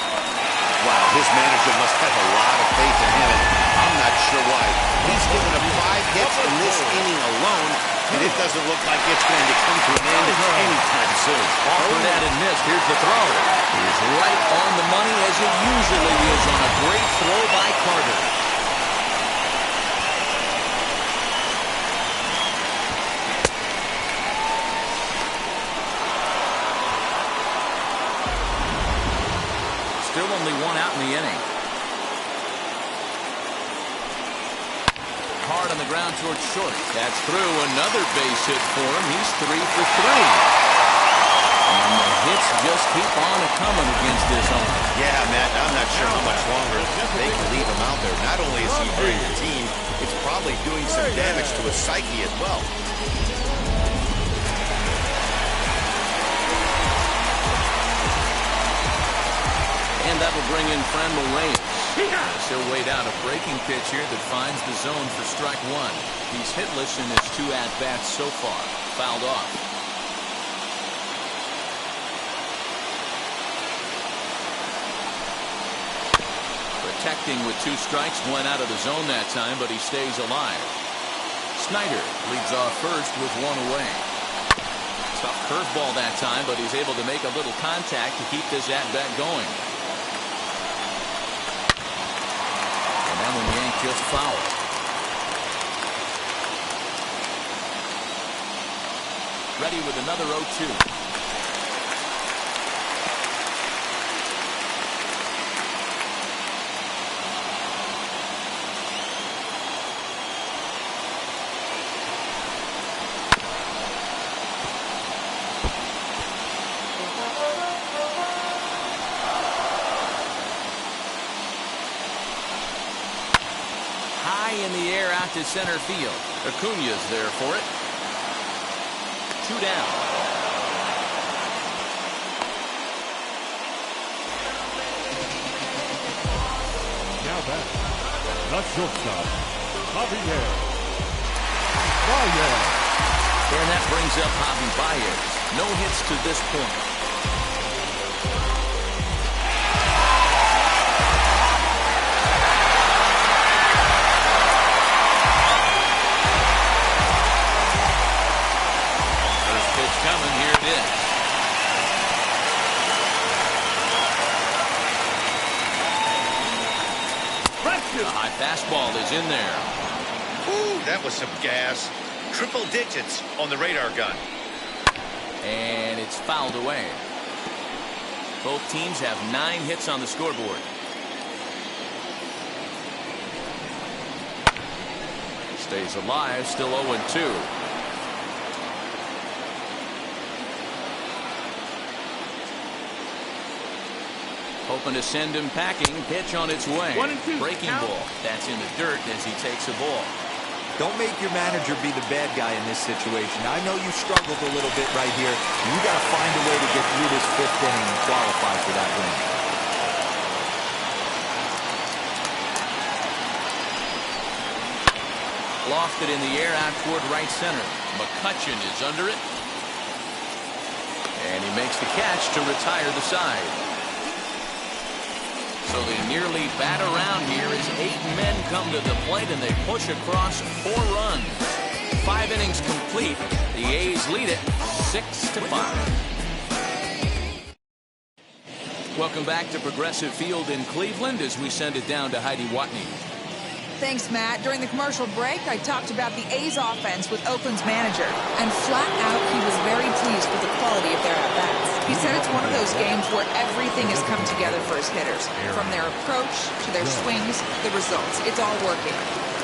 Wow, his manager must have a lot of faith in him, and I'm not sure why. He's given him 5 hits in this inning alone, and it doesn't look like it's going to come to an end anytime soon. Offered at and missed. Here's the throw. He's right on the money, as it usually is on a great throw by Carter. Still only 1 out in the inning. Hard on the ground towards short. That's through. Another base hit for him. He's 3 for 3. And the hits just keep on coming against this arm. Yeah, Matt, I'm not sure how much longer they can leave him out there. Not only is he hurting the team, it's probably doing some damage to his psyche as well. And that will bring in Franmil Reyes. He'll wait out a breaking pitch here that finds the zone for strike 1. He's hitless in his 2 at-bats so far. Fouled off. Protecting with 2 strikes, went out of the zone that time, but he stays alive. Snyder leads off first with 1 away. Tough curveball that time, but he's able to make a little contact to keep this at-bat going. And that one yanked just foul. Ready with another 0-2. In the air out to center field. Acuña's there for it. 2 down. Now back. The shortstop, Javier. And that brings up Javi Baez. No hits to this point. Coming, here it is. The high fastball is in there. Ooh, that was some gas. Triple digits on the radar gun. And it's fouled away. Both teams have 9 hits on the scoreboard. Stays alive, still 0-2. Hoping to send him packing. Pitch on its way. 1-2. Breaking ball. That's in the dirt as he takes a ball. Don't make your manager be the bad guy in this situation. I know you struggled a little bit right here. You got to find a way to get through this 5th inning and qualify for that win. Lofted in the air out toward right center. McCutchen is under it. And he makes the catch to retire the side. So they nearly bat around here as 8 men come to the plate and they push across 4 runs. 5 innings complete. The A's lead it 6-5. Welcome back to Progressive Field in Cleveland as we send it down to Heidi Watney. Thanks, Matt. During the commercial break, I talked about the A's offense with Oakland's manager, and flat out, he was very pleased with the quality of their at-bats. He said it's one of those games where everything has come together for his hitters. From their approach to their swings, the results. It's all working.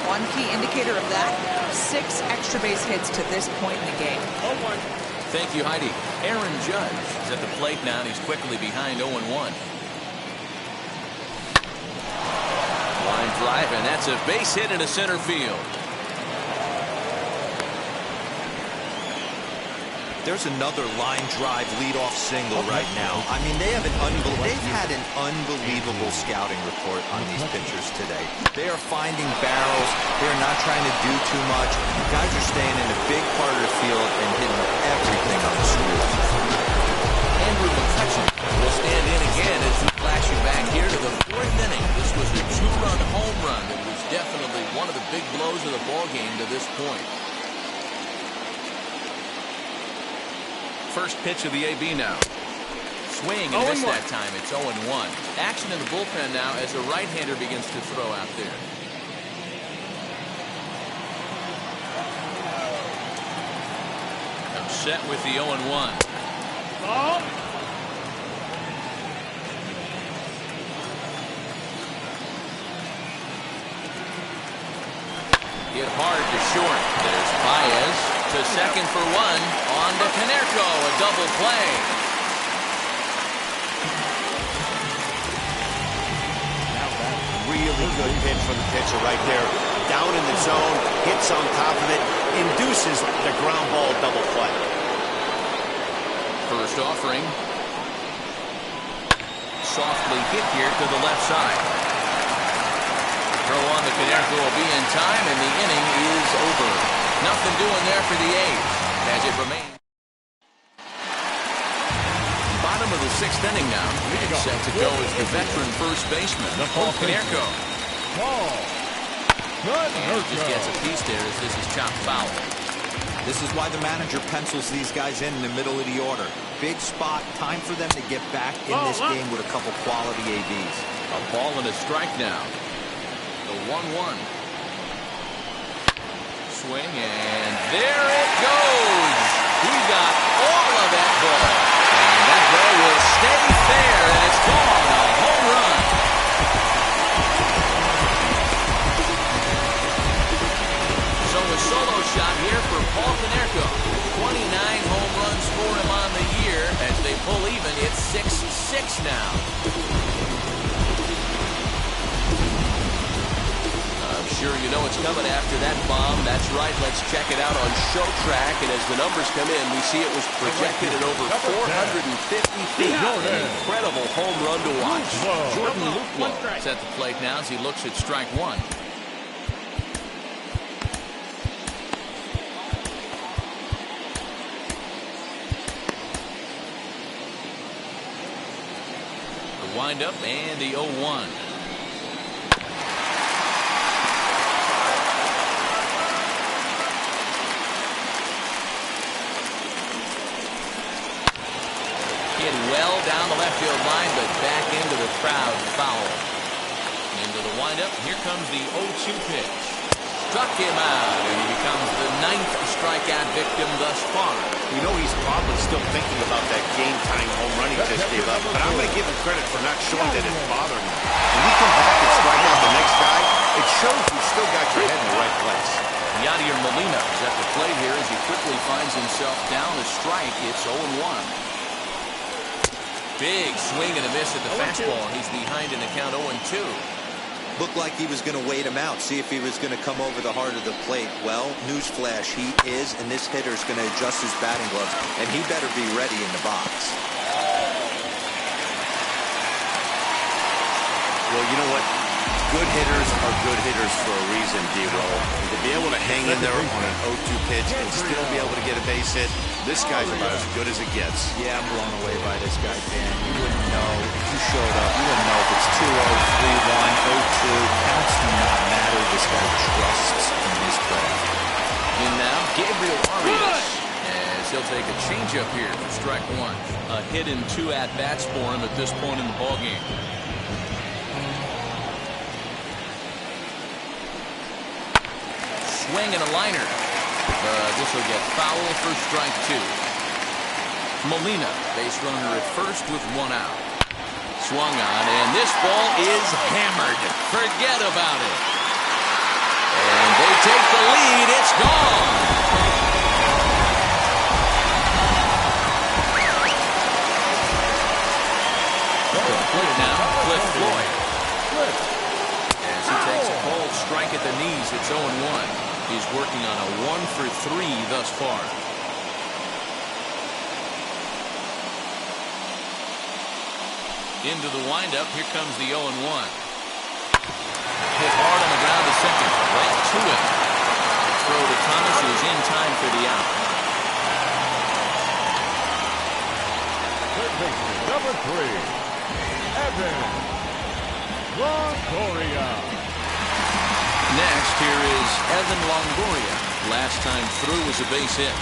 One key indicator of that, 6 extra base hits to this point in the game. Thank you, Heidi. Aaron Judge is at the plate now, and he's quickly behind 0-1. Line drive, and that's a base hit into center field. There's another line drive leadoff single right now. I mean, they've had an unbelievable scouting report on these pitchers today. They are finding barrels. They're not trying to do too much. Guys are staying in a big part of the field and hitting everything on the screws. Andrew McCutcheon will stand in again as we flash you back here to the 4th inning. This was a 2-run home run. It was definitely one of the big blows of the ballgame to this point. First pitch of the AB now. Swing and miss that time. It's 0-1. Action in the bullpen now as a right-hander begins to throw out there. Upset with the 0-1. Hit hard to short. There's Baez to second for 1. On to Canerco, a double play. Really good hit from the pitcher right there. Down in the zone, hits on top of it, induces the ground ball double play. First offering. Softly hit here to the left side. Throw on the Canerco will be in time, and the inning is over. Nothing doing there for the A's as it remains. Bottom of the 6th inning now. And set to go is the veteran first baseman, Paul Canerco. And just gets a piece there as this is chopped foul. This is why the manager pencils these guys in the middle of the order. Big spot, time for them to get back in this game with a couple quality ABs. A ball and a strike now. The 1-1. Swing, and there it goes. He got all of that ball. And that ball will stay fair, and it's gone. A home run. So a solo shot here for Paul Canerco. 29 home runs for him on the year. As they pull even, it's 6-6 now. Sure, you know it's coming after that bomb. That's right. Let's check it out on Show Track. And as the numbers come in, we see it was projected at over 450 feet. An incredible home run to watch. Jordan Luplow is at the plate now as he looks at strike 1. The windup and the 0-1. Well down the left field line, but back into the crowd, foul. Into the windup, here comes the 0-2 pitch. Struck him out, and he becomes the 9th strikeout victim thus far. You know he's probably still thinking about that game-time home run he just gave up, but I'm going to give him credit for not showing that it's bothering him. When you come back and strike out the next guy, it shows you still got your head in the right place. Yadier Molina is at the plate here as he quickly finds himself down a strike. It's 0-1. Big swing and a miss at the fastball. He's behind in the count 0-2. Looked like he was going to wait him out, see if he was going to come over the heart of the plate. Well, newsflash, he is, and this hitter's going to adjust his batting gloves, and he better be ready in the box. Well, you know what? Good hitters are good hitters for a reason, D-Roll. To be able to hang in there on an 0-2 pitch and still be able to get a base hit, this guy's about as good as it gets. Yeah, I'm blown away by this guy, Dan. You wouldn't know if you showed up. You wouldn't know if it's 2-0, 3-1, 0-2. Counts do not matter. This guy trusts in his craft. And now, Gabriel Arias, as he'll take a changeup here for strike 1. A hit and 2 at-bats for him at this point in the ballgame. swing and a liner. This will get foul for strike 2. Molina, base runner at first with 1 out. Swung on, and this ball is hammered. Forget about it. And they take the lead. It's gone. Now, Cliff Floyd. As he takes a cold strike at the knees, it's 0-1. He's working on a 1-for-3 thus far. Into the windup, here comes the 0-1. Hit hard on the ground to second, right to it. Throw to Thomas, who's in time for the out. Third baseman, number 3. Evan Longoria. Next, here is Evan Longoria. Last time through was a base hit.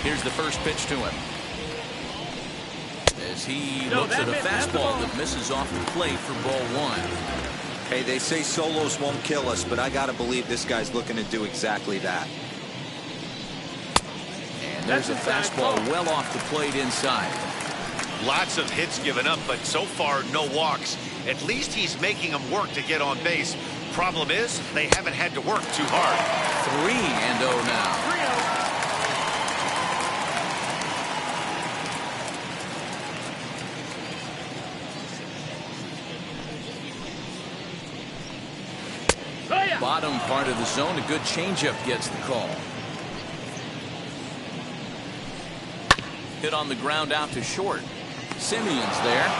Here's the first pitch to him. As he looks at a fastball that misses off the plate for ball 1. Hey, they say solos won't kill us, but I gotta believe this guy's looking to do exactly that. And there's a fastball well off the plate inside. Lots of hits given up, but so far no walks. At least he's making them work to get on base. Problem is, they haven't had to work too hard. 3-0 now. 3-0. Bottom part of the zone, a good changeup gets the call. Hit on the ground out to short. Simeon's there.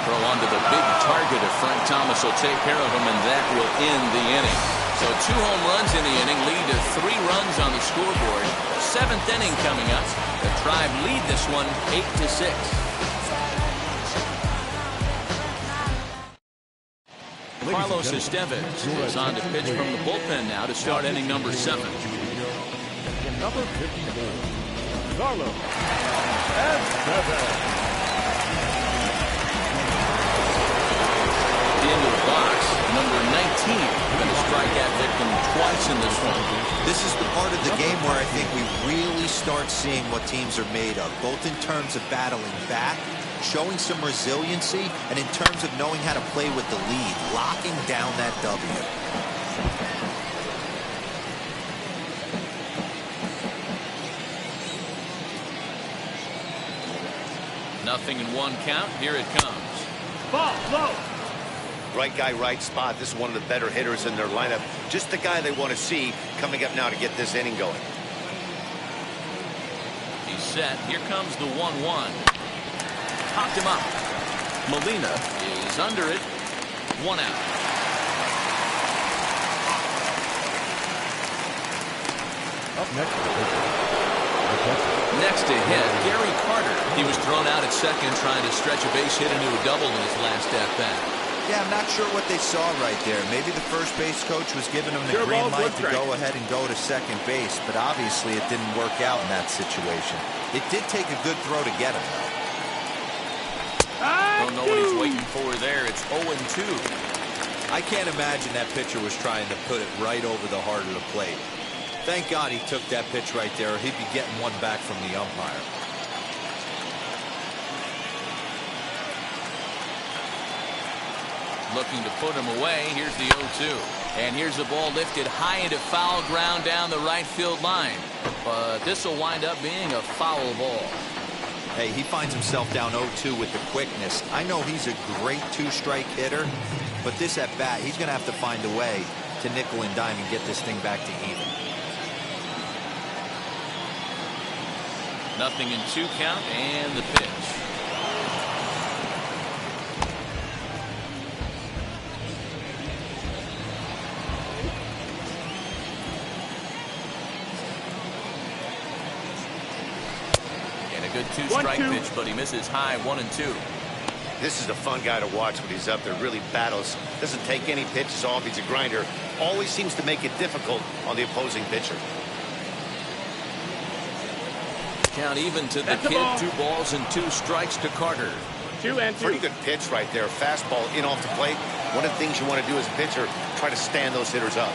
Throw onto the big target of Frank Thomas will take care of him, and that will end the inning. So 2 home runs in the inning lead to 3 runs on the scoreboard. 7th inning coming up. The Tribe lead this one 8-6. Carlos Estevez is on to pitch from the bullpen now to start inning number 7. Number 54, Carlos Estevez. Into the box, number 19, going to strike at victim twice in this one. This is the part of the game where I think we really start seeing what teams are made of, both in terms of battling back, showing some resiliency, and in terms of knowing how to play with the lead, locking down that W. Nothing in 1 count. Here it comes. Ball, low. Right guy, right spot. This is one of the better hitters in their lineup. Just the guy they want to see coming up now to get this inning going. He's set. Here comes the 1-1. Popped him up. Molina is under it. 1 out. Up next to hit, Gary Carter. He was thrown out at second trying to stretch a base hit into a double in his last at-bat. Yeah, I'm not sure what they saw right there. Maybe the first base coach was giving him the green light to go ahead and go to second base, but obviously it didn't work out in that situation. It did take a good throw to get him, though. Don't know what he's waiting for there. It's 0-2. I can't imagine that pitcher was trying to put it right over the heart of the plate. Thank God he took that pitch right there, or he'd be getting one back from the umpire. Looking to put him away. Here's the 0-2. And here's the ball lifted high into foul ground down the right field line. But this will wind up being a foul ball. Hey, he finds himself down 0-2 with the quickness. I know he's a great 2-strike hitter, but this at bat, he's going to have to find a way to nickel and dime and get this thing back to even. Nothing in 2 count, and the pitch. And a good 2-strike pitch, but he misses high 1-2. This is a fun guy to watch when he's up there. Really battles. Doesn't take any pitches off. He's a grinder. Always seems to make it difficult on the opposing pitcher. Count even to the kid. 2 balls and 2 strikes to Carter. 2-2. Pretty good pitch right there. Fastball in off the plate. One of the things you want to do as a pitcher, try to stand those hitters up.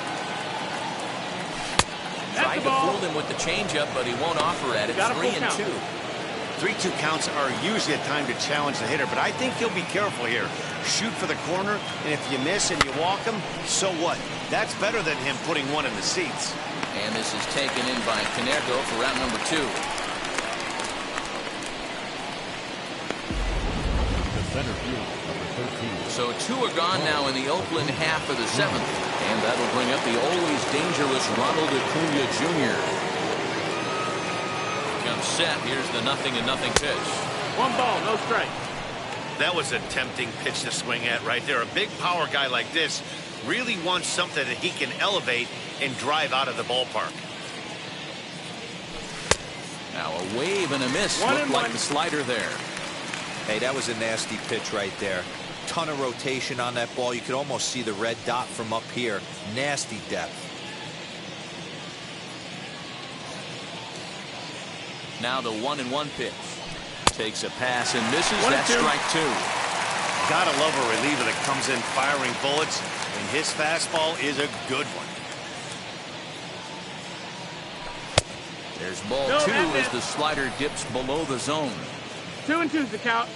Tried to fool him with the changeup, but he won't offer at it. 3-2. 3-2 counts are usually a time to challenge the hitter, but I think he'll be careful here. Shoot for the corner, and if you miss and you walk him, so what? That's better than him putting one in the seats. And this is taken in by Canergo for round number 2. The center field, number 13. So 2 are gone now in the Oakland half of the 7th. And that'll bring up the always dangerous Ronald Acuna Jr. Comes set. Here's the 0-0 pitch. 1 ball, no strike. That was a tempting pitch to swing at right there. A big power guy like this really wants something that he can elevate and drive out of the ballpark. Now a wave and a miss. Looked like the slider there. Hey, that was a nasty pitch right there. Ton of rotation on that ball. You could almost see the red dot from up here. Nasty depth. Now the 1-1 pitch. Takes a pass and misses. That's strike 2. Gotta love a reliever that comes in firing bullets, and his fastball is a good one. There's ball 2 as the slider dips below the zone. 2-2's the count.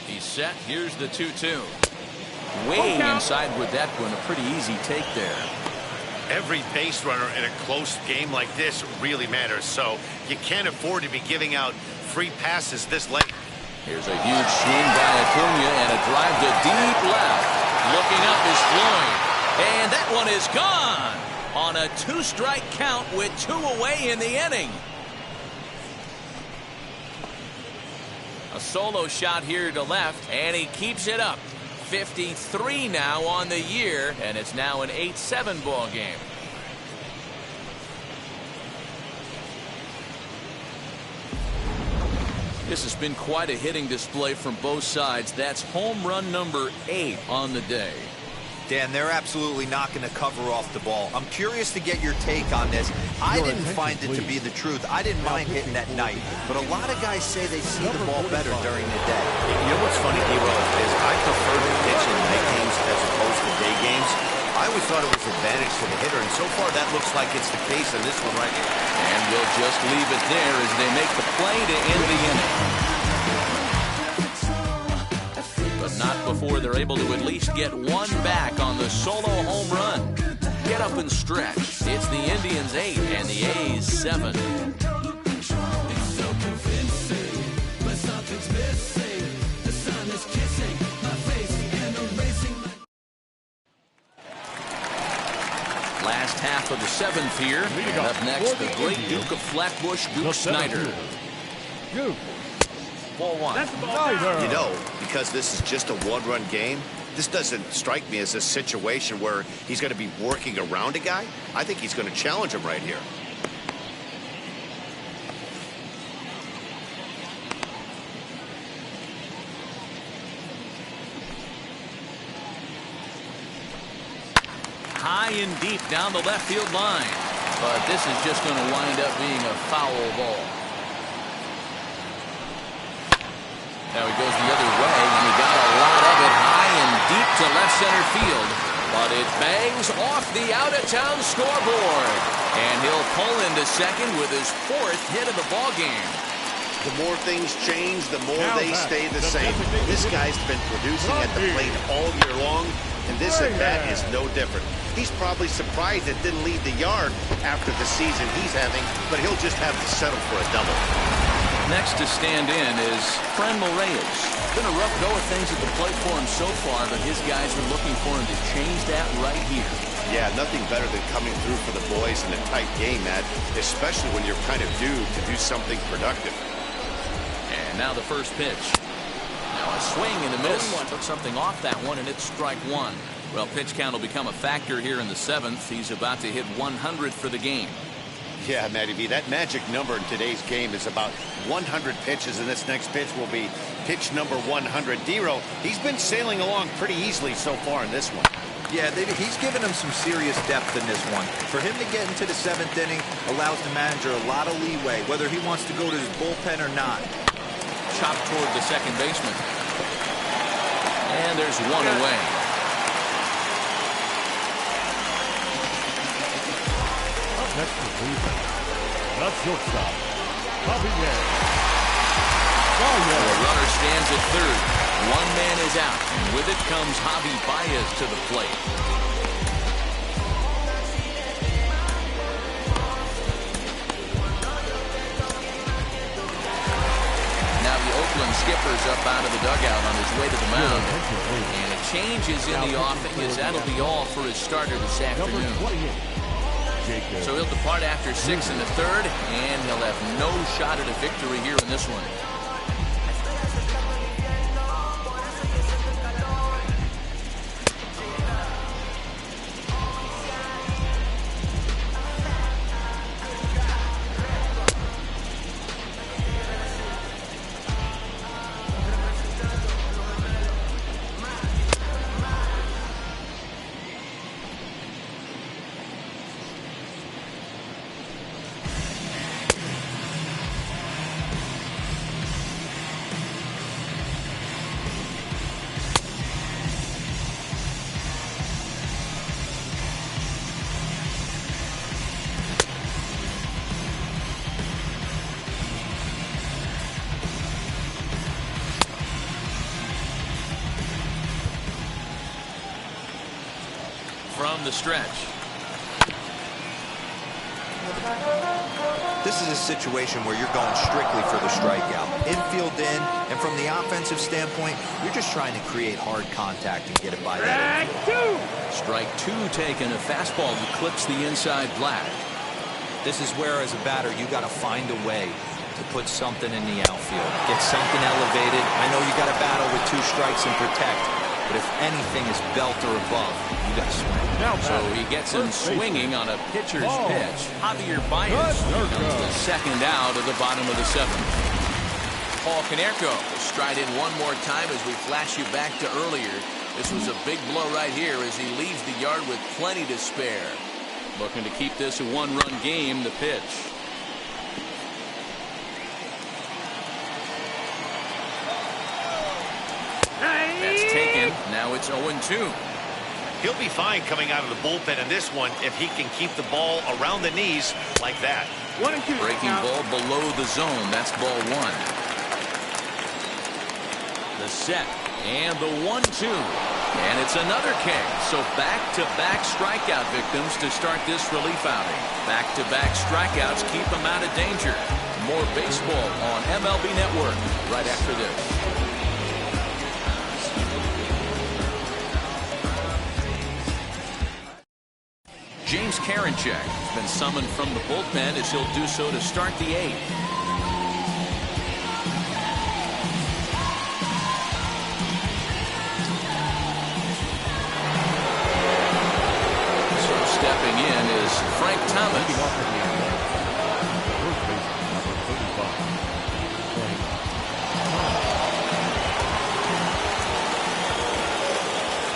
He's set. Here's the 2-2. Way inside with that one. A pretty easy take there. Every base runner in a close game like this really matters, so you can't afford to be giving out free passes this late. Here's a huge swing by Acuna and a drive to deep left. Looking up is Floyd. And that one is gone on a 2-strike count with 2 away in the inning. A solo shot here to left, and he keeps it up. 53 now on the year, and it's now an 8-7 ball game. This has been quite a hitting display from both sides. That's home run number 8 on the day. Dan, they're absolutely not going to cover off the ball. I'm curious to get your take on this. I didn't find it to be the truth. I didn't mind hitting at night, but a lot of guys say they see the ball better during the day. You know what's funny, Hero, is I prefer to pitch in night games as opposed to day games. I always thought it was an advantage to the hitter, and so far that looks like it's the case in this one right here. And we'll just leave it there as they make the play to end the inning. But not before they're able to at least get one back on the solo home run. Get up and stretch. It's the Indians 8 and the A's 7. Last half of the 7th here. And up next, the great Duke of Flatbush, Duke Snyder. Ball 1. You know, because this is just a one-run game, this doesn't strike me as a situation where he's going to be working around a guy. I think he's going to challenge him right here. High and deep down the left field line. But this is just going to wind up being a foul ball. Now he goes the other way, and he got a lot of it high and deep to left center field. But it bangs off the out-of-town scoreboard. And he'll pull into second with his 4th hit of the ballgame. The more things change, the more they stay the same. This guy's been producing at the plate all year long, and this at bat is no different. He's probably surprised it didn't leave the yard after the season he's having, but he'll just have to settle for a double. Next to stand in is Fran Reyes. Been a rough go of things at the plate for him so far, but his guys are looking for him to change that right here. Yeah, nothing better than coming through for the boys in a tight game, Matt, especially when you're kind of due to do something productive. And now the first pitch. Now a swing and a miss. Took something off that one, and it's strike 1. Well, pitch count will become a factor here in the 7th. He's about to hit 100 for the game. Yeah, Matty B, that magic number in today's game is about 100 pitches, and this next pitch will be pitch number 100. Dero, he's been sailing along pretty easily so far in this one. Yeah, he's given him some serious depth in this one. For him to get into the 7th inning allows the manager a lot of leeway, whether he wants to go to his bullpen or not. Chopped toward the second baseman. And there's one away. next for Cleveland. The shortstop, Javier. The runner stands at third. One man is out, and with it comes Javi Baez to the plate. Now the Oakland skipper's up out of the dugout on his way to the mound. And a change is in the offing, as that'll be all for his starter this afternoon. So he'll depart after 6 in the third, and he'll have no shot at a victory here in this one. From the stretch. This is a situation where you're going strictly for the strikeout. Infield in, and from the offensive standpoint, you're just trying to create hard contact and get it by that infield. Strike two taken. A fastball that clips the inside black. This is where, as a batter, you got to find a way to put something in the outfield. Get something elevated. I know you got to battle with 2 strikes and protect, but if anything is belt or above, you got to swing. So he gets him swinging on a pitcher's pitch. Javier Baez comes the second out of the bottom of the 7th. Paul Konerko will stride in one more time as we flash you back to earlier. This was a big blow right here as he leaves the yard with plenty to spare. Looking to keep this a 1-run game. The pitch. That's taken. Now it's 0-2. He'll be fine coming out of the bullpen in this one if he can keep the ball around the knees like that. 1-2. Breaking ball below the zone. That's ball 1. The set and the 1-2. And it's another K. So back-to-back strikeout victims to start this relief outing. Back-to-back strikeouts keep him out of danger. More baseball on MLB Network right after this. James Karinchak has been summoned from the bullpen as he'll do so to start the 8th. So stepping in is Frank Thomas.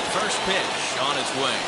First pitch on its way.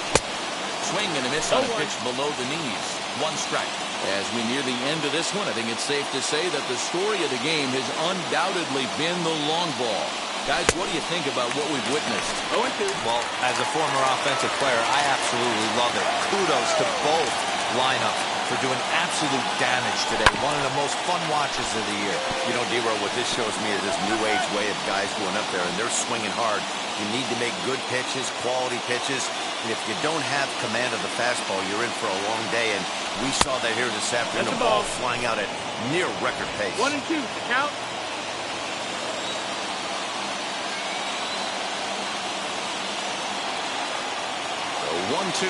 Swing and a miss on a pitch below the knees. 1 strike. As we near the end of this one, I think it's safe to say that the story of the game has undoubtedly been the long ball. Guys, what do you think about what we've witnessed? 0-2. Well, as a former offensive player, I absolutely love it. Kudos to both lineups for doing absolute damage today. One of the most fun watches of the year. You know, D-Row, what this shows me is this new age way of guys going up there, and they're swinging hard. You need to make good pitches, quality pitches. And if you don't have command of the fastball, you're in for a long day. And we saw that here this afternoon. The ball flying out at near record pace. 1-2. Count. So 1-2.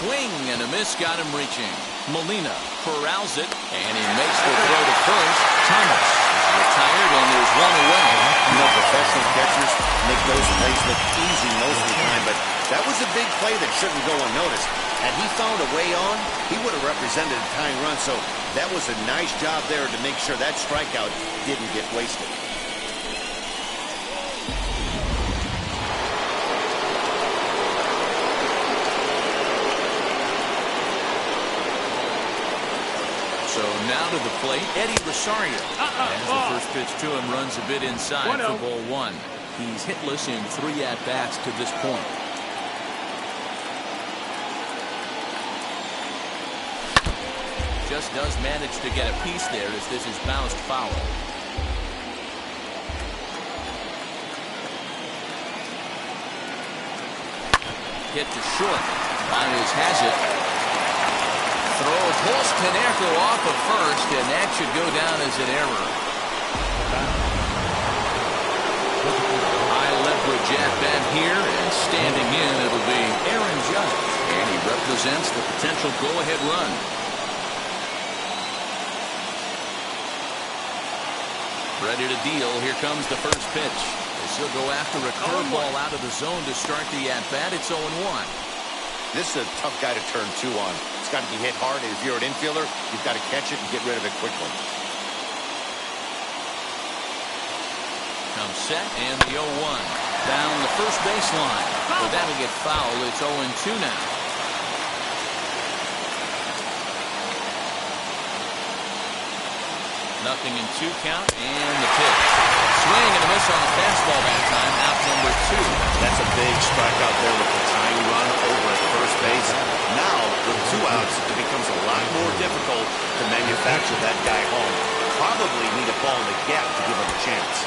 Swing and a miss got him reaching. Molina corrals it, and he makes the throw to first. Thomas is retired, and there's one away. You know, professional catchers make those plays look easy most of the time, but that was a big play that shouldn't go unnoticed. Had he found a way on, he would have represented a tying run, so that was a nice job there to make sure that strikeout didn't get wasted. Now to the plate, Eddie Rosario. As the first pitch to him runs a bit inside for ball one. He's hitless in 3 at-bats to this point. Just does manage to get a piece there as this is bounced foul. Hit to short. Baez has it. Throw pulls Caneco off of first, and that should go down as an error. High leverage at bat here, and standing in, it'll be Aaron Judge. And he represents the potential go-ahead run. Ready to deal. Here comes the first pitch. He'll go after a curveball out of the zone to start the at-bat. It's 0-1. This is a tough guy to turn 2 on. It's got to be hit hard. If you're an infielder, you've got to catch it and get rid of it quickly. Comes set, and the 0-1. Down the first baseline. But that'll get foul. It's 0-2 now. Nothing in 2 count, and the pitch. Swing and a miss on the fastball that time. Out number 2. That's a big strikeout there with the tying run over at first base. Now, with 2 outs, it becomes a lot more difficult to manufacture that guy home. Probably need a ball in the gap to give him a chance.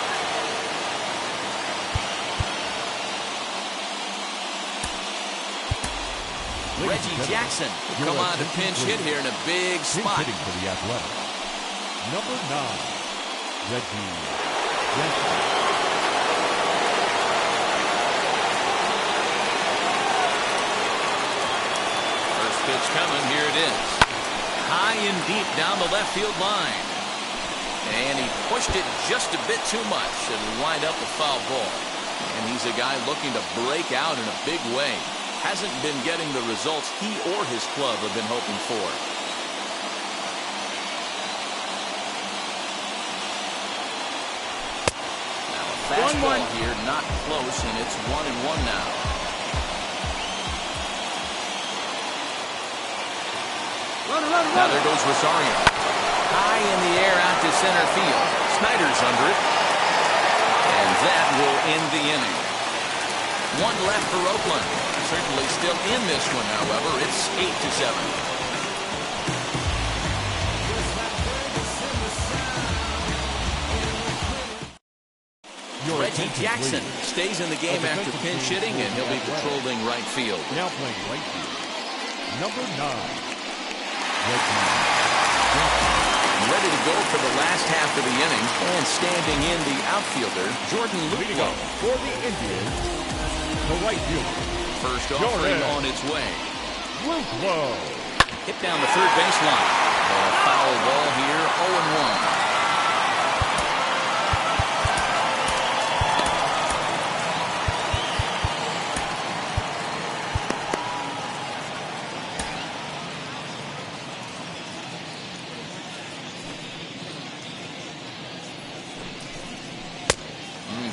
Reggie Jackson will come on to pinch hit here in a big spot. Hitting for the Athletic. Number 9, Reggie Jackson. First pitch coming. Here it is. High and deep down the left field line. And he pushed it just a bit too much and wind up a foul ball. And he's a guy looking to break out in a big way. Hasn't been getting the results he or his club have been hoping for. Now a fastball here, not close, and it's 1-1 now. Now there goes Rosario. High in the air out to center field. Snyder's under it. And that will end the inning. 1 left for Oakland. Certainly still in this one, however. It's 8-7. Reggie Jackson stays in the game after pinch hitting, and he'll be patrolling right field. Now playing right field. Number 9, Reggie Jackson. Ready to go for the last half of the inning, and standing in the outfielder, Jordan Luplow. For the Indians, the right fielder. First offering on its way. Luplow. Hit down the third baseline. And a foul ball here, 0-1.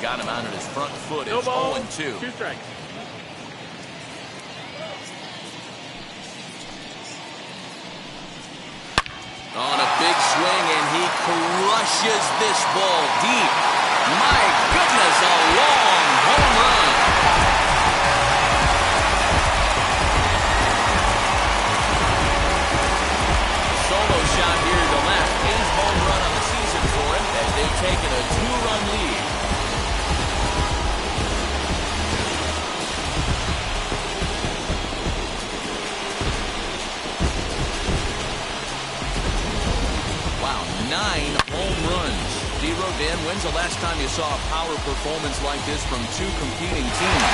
Got him out at his front foot. It's 0-2. 2 strikes. On a big swing, and he crushes this ball deep. My goodness, a long home run. Solo shot here to left. 8th home run on the season for him as they've taken a 2-run lead. Wow, 9 home runs. D-Row, Dan, when's the last time you saw a power performance like this from 2 competing teams?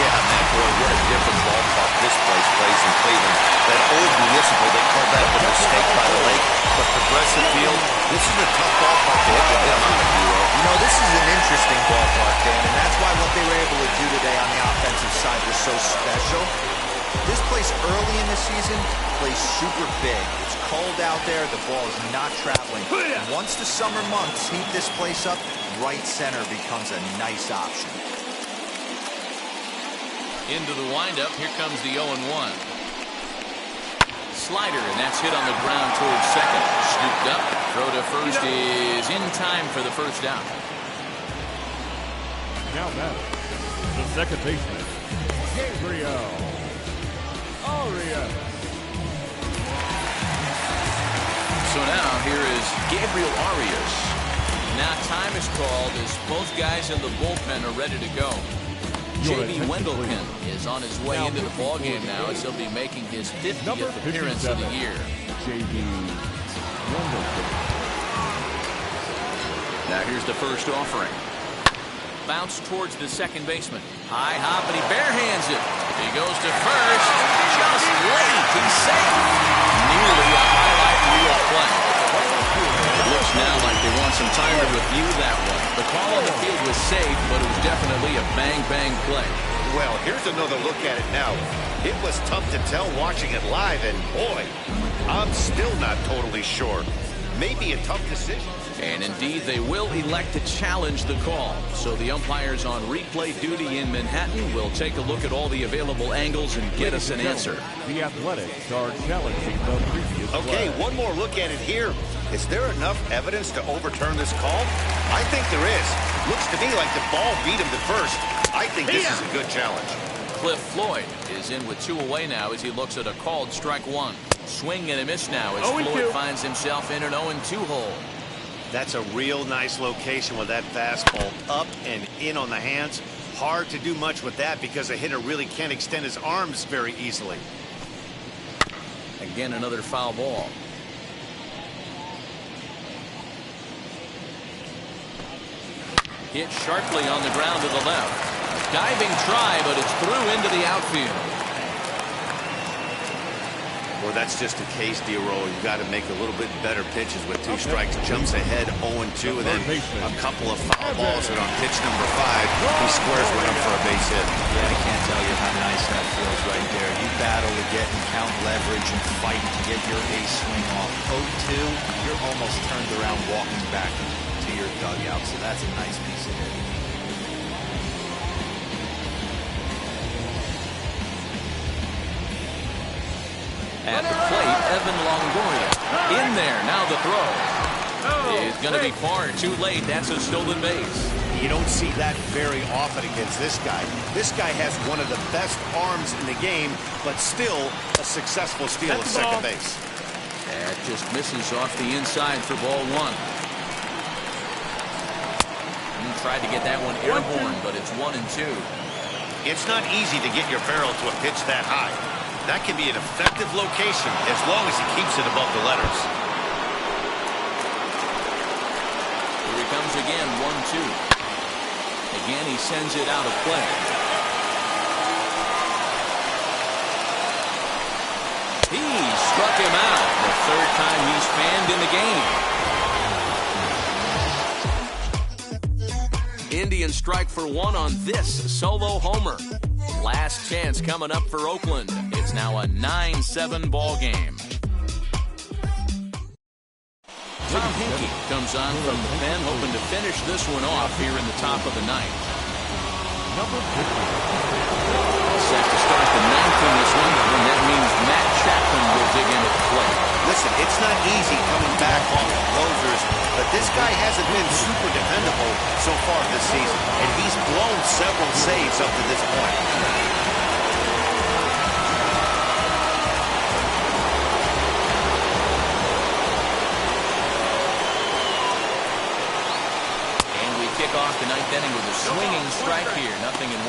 Yeah, man, boy, what a different ballpark this place plays in Cleveland. That old municipal, they call that the mistake by the lake. But Progressive Field, this is a tough ballpark to hit the hit on the Hero. You know, this is an interesting ballpark, Dan, and that's why what they were able to do today on the offensive side was so special. This place early in the season plays super big. It's cold out there. The ball is not traveling. And once the summer months heat this place up, right center becomes a nice option. Into the windup. Here comes the 0-1. slider, and that's hit on the ground towards second. Scooped up. Throw to first is in time for the first down. Now that the second baseman, Gabriel Arias. So now here is Gabriel Arias. Now time is called as both guys in the bullpen are ready to go. J.B. Wendelken is on his way into the ballgame now as he'll be making his 50th appearance of the year. J.B. Wendelken. Now here's the first offering. Bounce towards the second baseman. High hop, and he barehands it. He goes to first. Just late. He's safe. Nearly a highlight reel play. It looks now like they want some time to review that one. The call on the field was safe, but it was definitely a bang-bang play. Well, here's another look at it now. It was tough to tell watching it live, and boy, I'm still not totally sure. Maybe a tough decision. And indeed, they will elect to challenge the call. So the umpires on replay duty in Manhattan will take a look at all the available angles and get us an answer. The Athletics are challenging the previous Okay, play. one more look at it here. Is there enough evidence to overturn this call? I think there is. Looks to me like the ball beat him to first. I think this is a good challenge. Cliff Floyd is in with 2 away now as he looks at a called strike one. Swing and a miss now as Floyd finds himself in an 0-2 hole. That's a real nice location with that fastball up and in on the hands. Hard to do much with that because a hitter really can't extend his arms very easily. Again, another foul ball. Hit sharply on the ground to the left. Diving try, but it's through into the outfield. Well, that's just a case, D-Roll. You've got to make a little bit better pitches with 2 strikes. Jumps ahead 0-2, and then a couple of foul balls, and on pitch number 5, he squares one up for a base hit. Yeah, I can't tell you how nice that feels right there. You battle to get and count leverage and fight to get your ace swing off. 0-2, you're almost turned around walking back to your dugout, so that's a nice piece of hit. At the plate, Evan Longoria. In there, now the throw. Is going to be far too late. That's a stolen base. You don't see that very often against this guy. This guy has one of the best arms in the game, but still a successful steal of second base. That just misses off the inside for ball 1. He tried to get that one airborne, but it's 1-2. It's not easy to get your barrel to a pitch that high. That can be an effective location as long as he keeps it above the letters. Here he comes again, 1-2. Again, he sends it out of play. He struck him out. The 3rd time he's fanned in the game. Indians strike for 1 on this solo homer. Last chance coming up for Oakland. It's now a 9-7 ball game. Tom Hinkie comes on from the pen, hoping to finish this one off here in the top of the 9th. Number 50. Set to start the 9th in this one, and that means Matt Chapman will dig in at the plate. Listen, it's not easy coming back off the closers, but this guy hasn't been super dependable so far this season, and he's blown several saves up to this point. And we kick off the 9th inning with a swinging strike here, 0-1.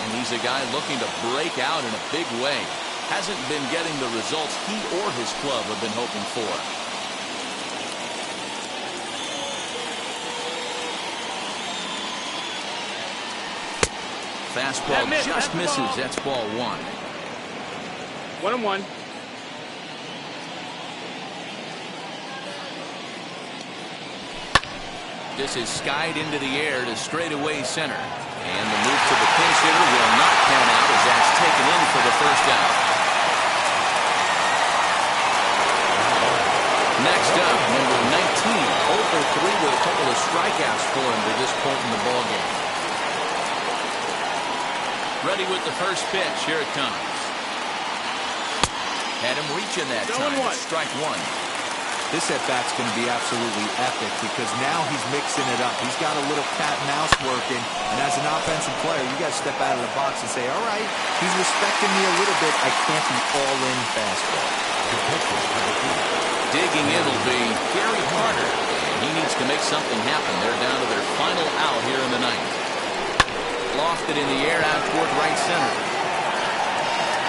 And he's a guy looking to break out in a big way. Hasn't been getting the results he or his club have been hoping for. Fastball just misses. That's ball 1. 1-1. This is skied into the air to straightaway center. And the move to the pinch hitter will not pan out as that's taken in for the first out. Next up, number 19, 0 for 3 with a couple of strikeouts for him to this point in the ballgame. Ready with the first pitch. Here it comes. Had him reaching that Going time. one. Strike one. This at-bat's going to be absolutely epic because now he's mixing it up. He's got a little cat and mouse working, and as an offensive player, you got to step out of the box and say, all right, he's respecting me a little bit. I can't be all-in fastball. Digging in will be Gary Carter. He needs to make something happen. They're down to their final out here in the ninth. Lofted in the air out toward right center.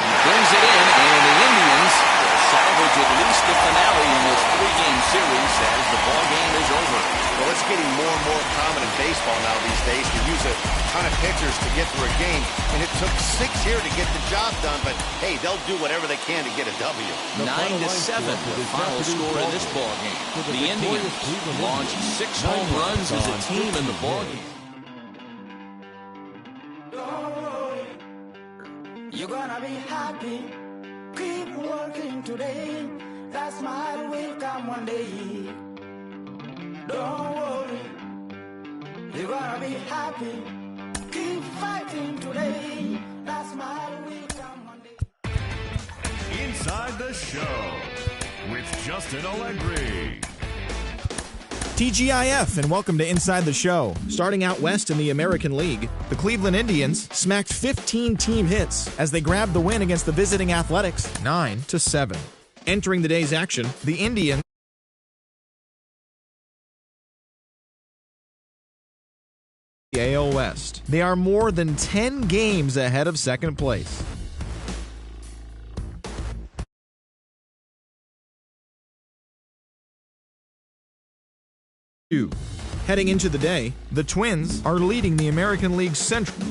He brings it in, and the Indians will salvage at least the finale in this three-game series as the ball game is over. Well, it's getting more and more common in baseball now these days to use a ton of pitchers to get through a game, and it took 6 here to get the job done, but hey, they'll do whatever they can to get a W. 9-7, the final score in this ball game. The Indians launched 6 home runs as a team in the ball game. You're gonna be happy. Keep working today. That smile will come one day. Don't worry. You're gonna be happy. Keep fighting today. That smile will come one day. Inside the Show with Justin Allegri. TGIF, and welcome to Inside the Show. Starting out west in the American League, the Cleveland Indians smacked 15 team hits as they grabbed the win against the visiting Athletics 9-7. Entering the day's action, the Indians AL West. They are more than 10 games ahead of second place. Heading into the day, the Twins are leading the American League Central.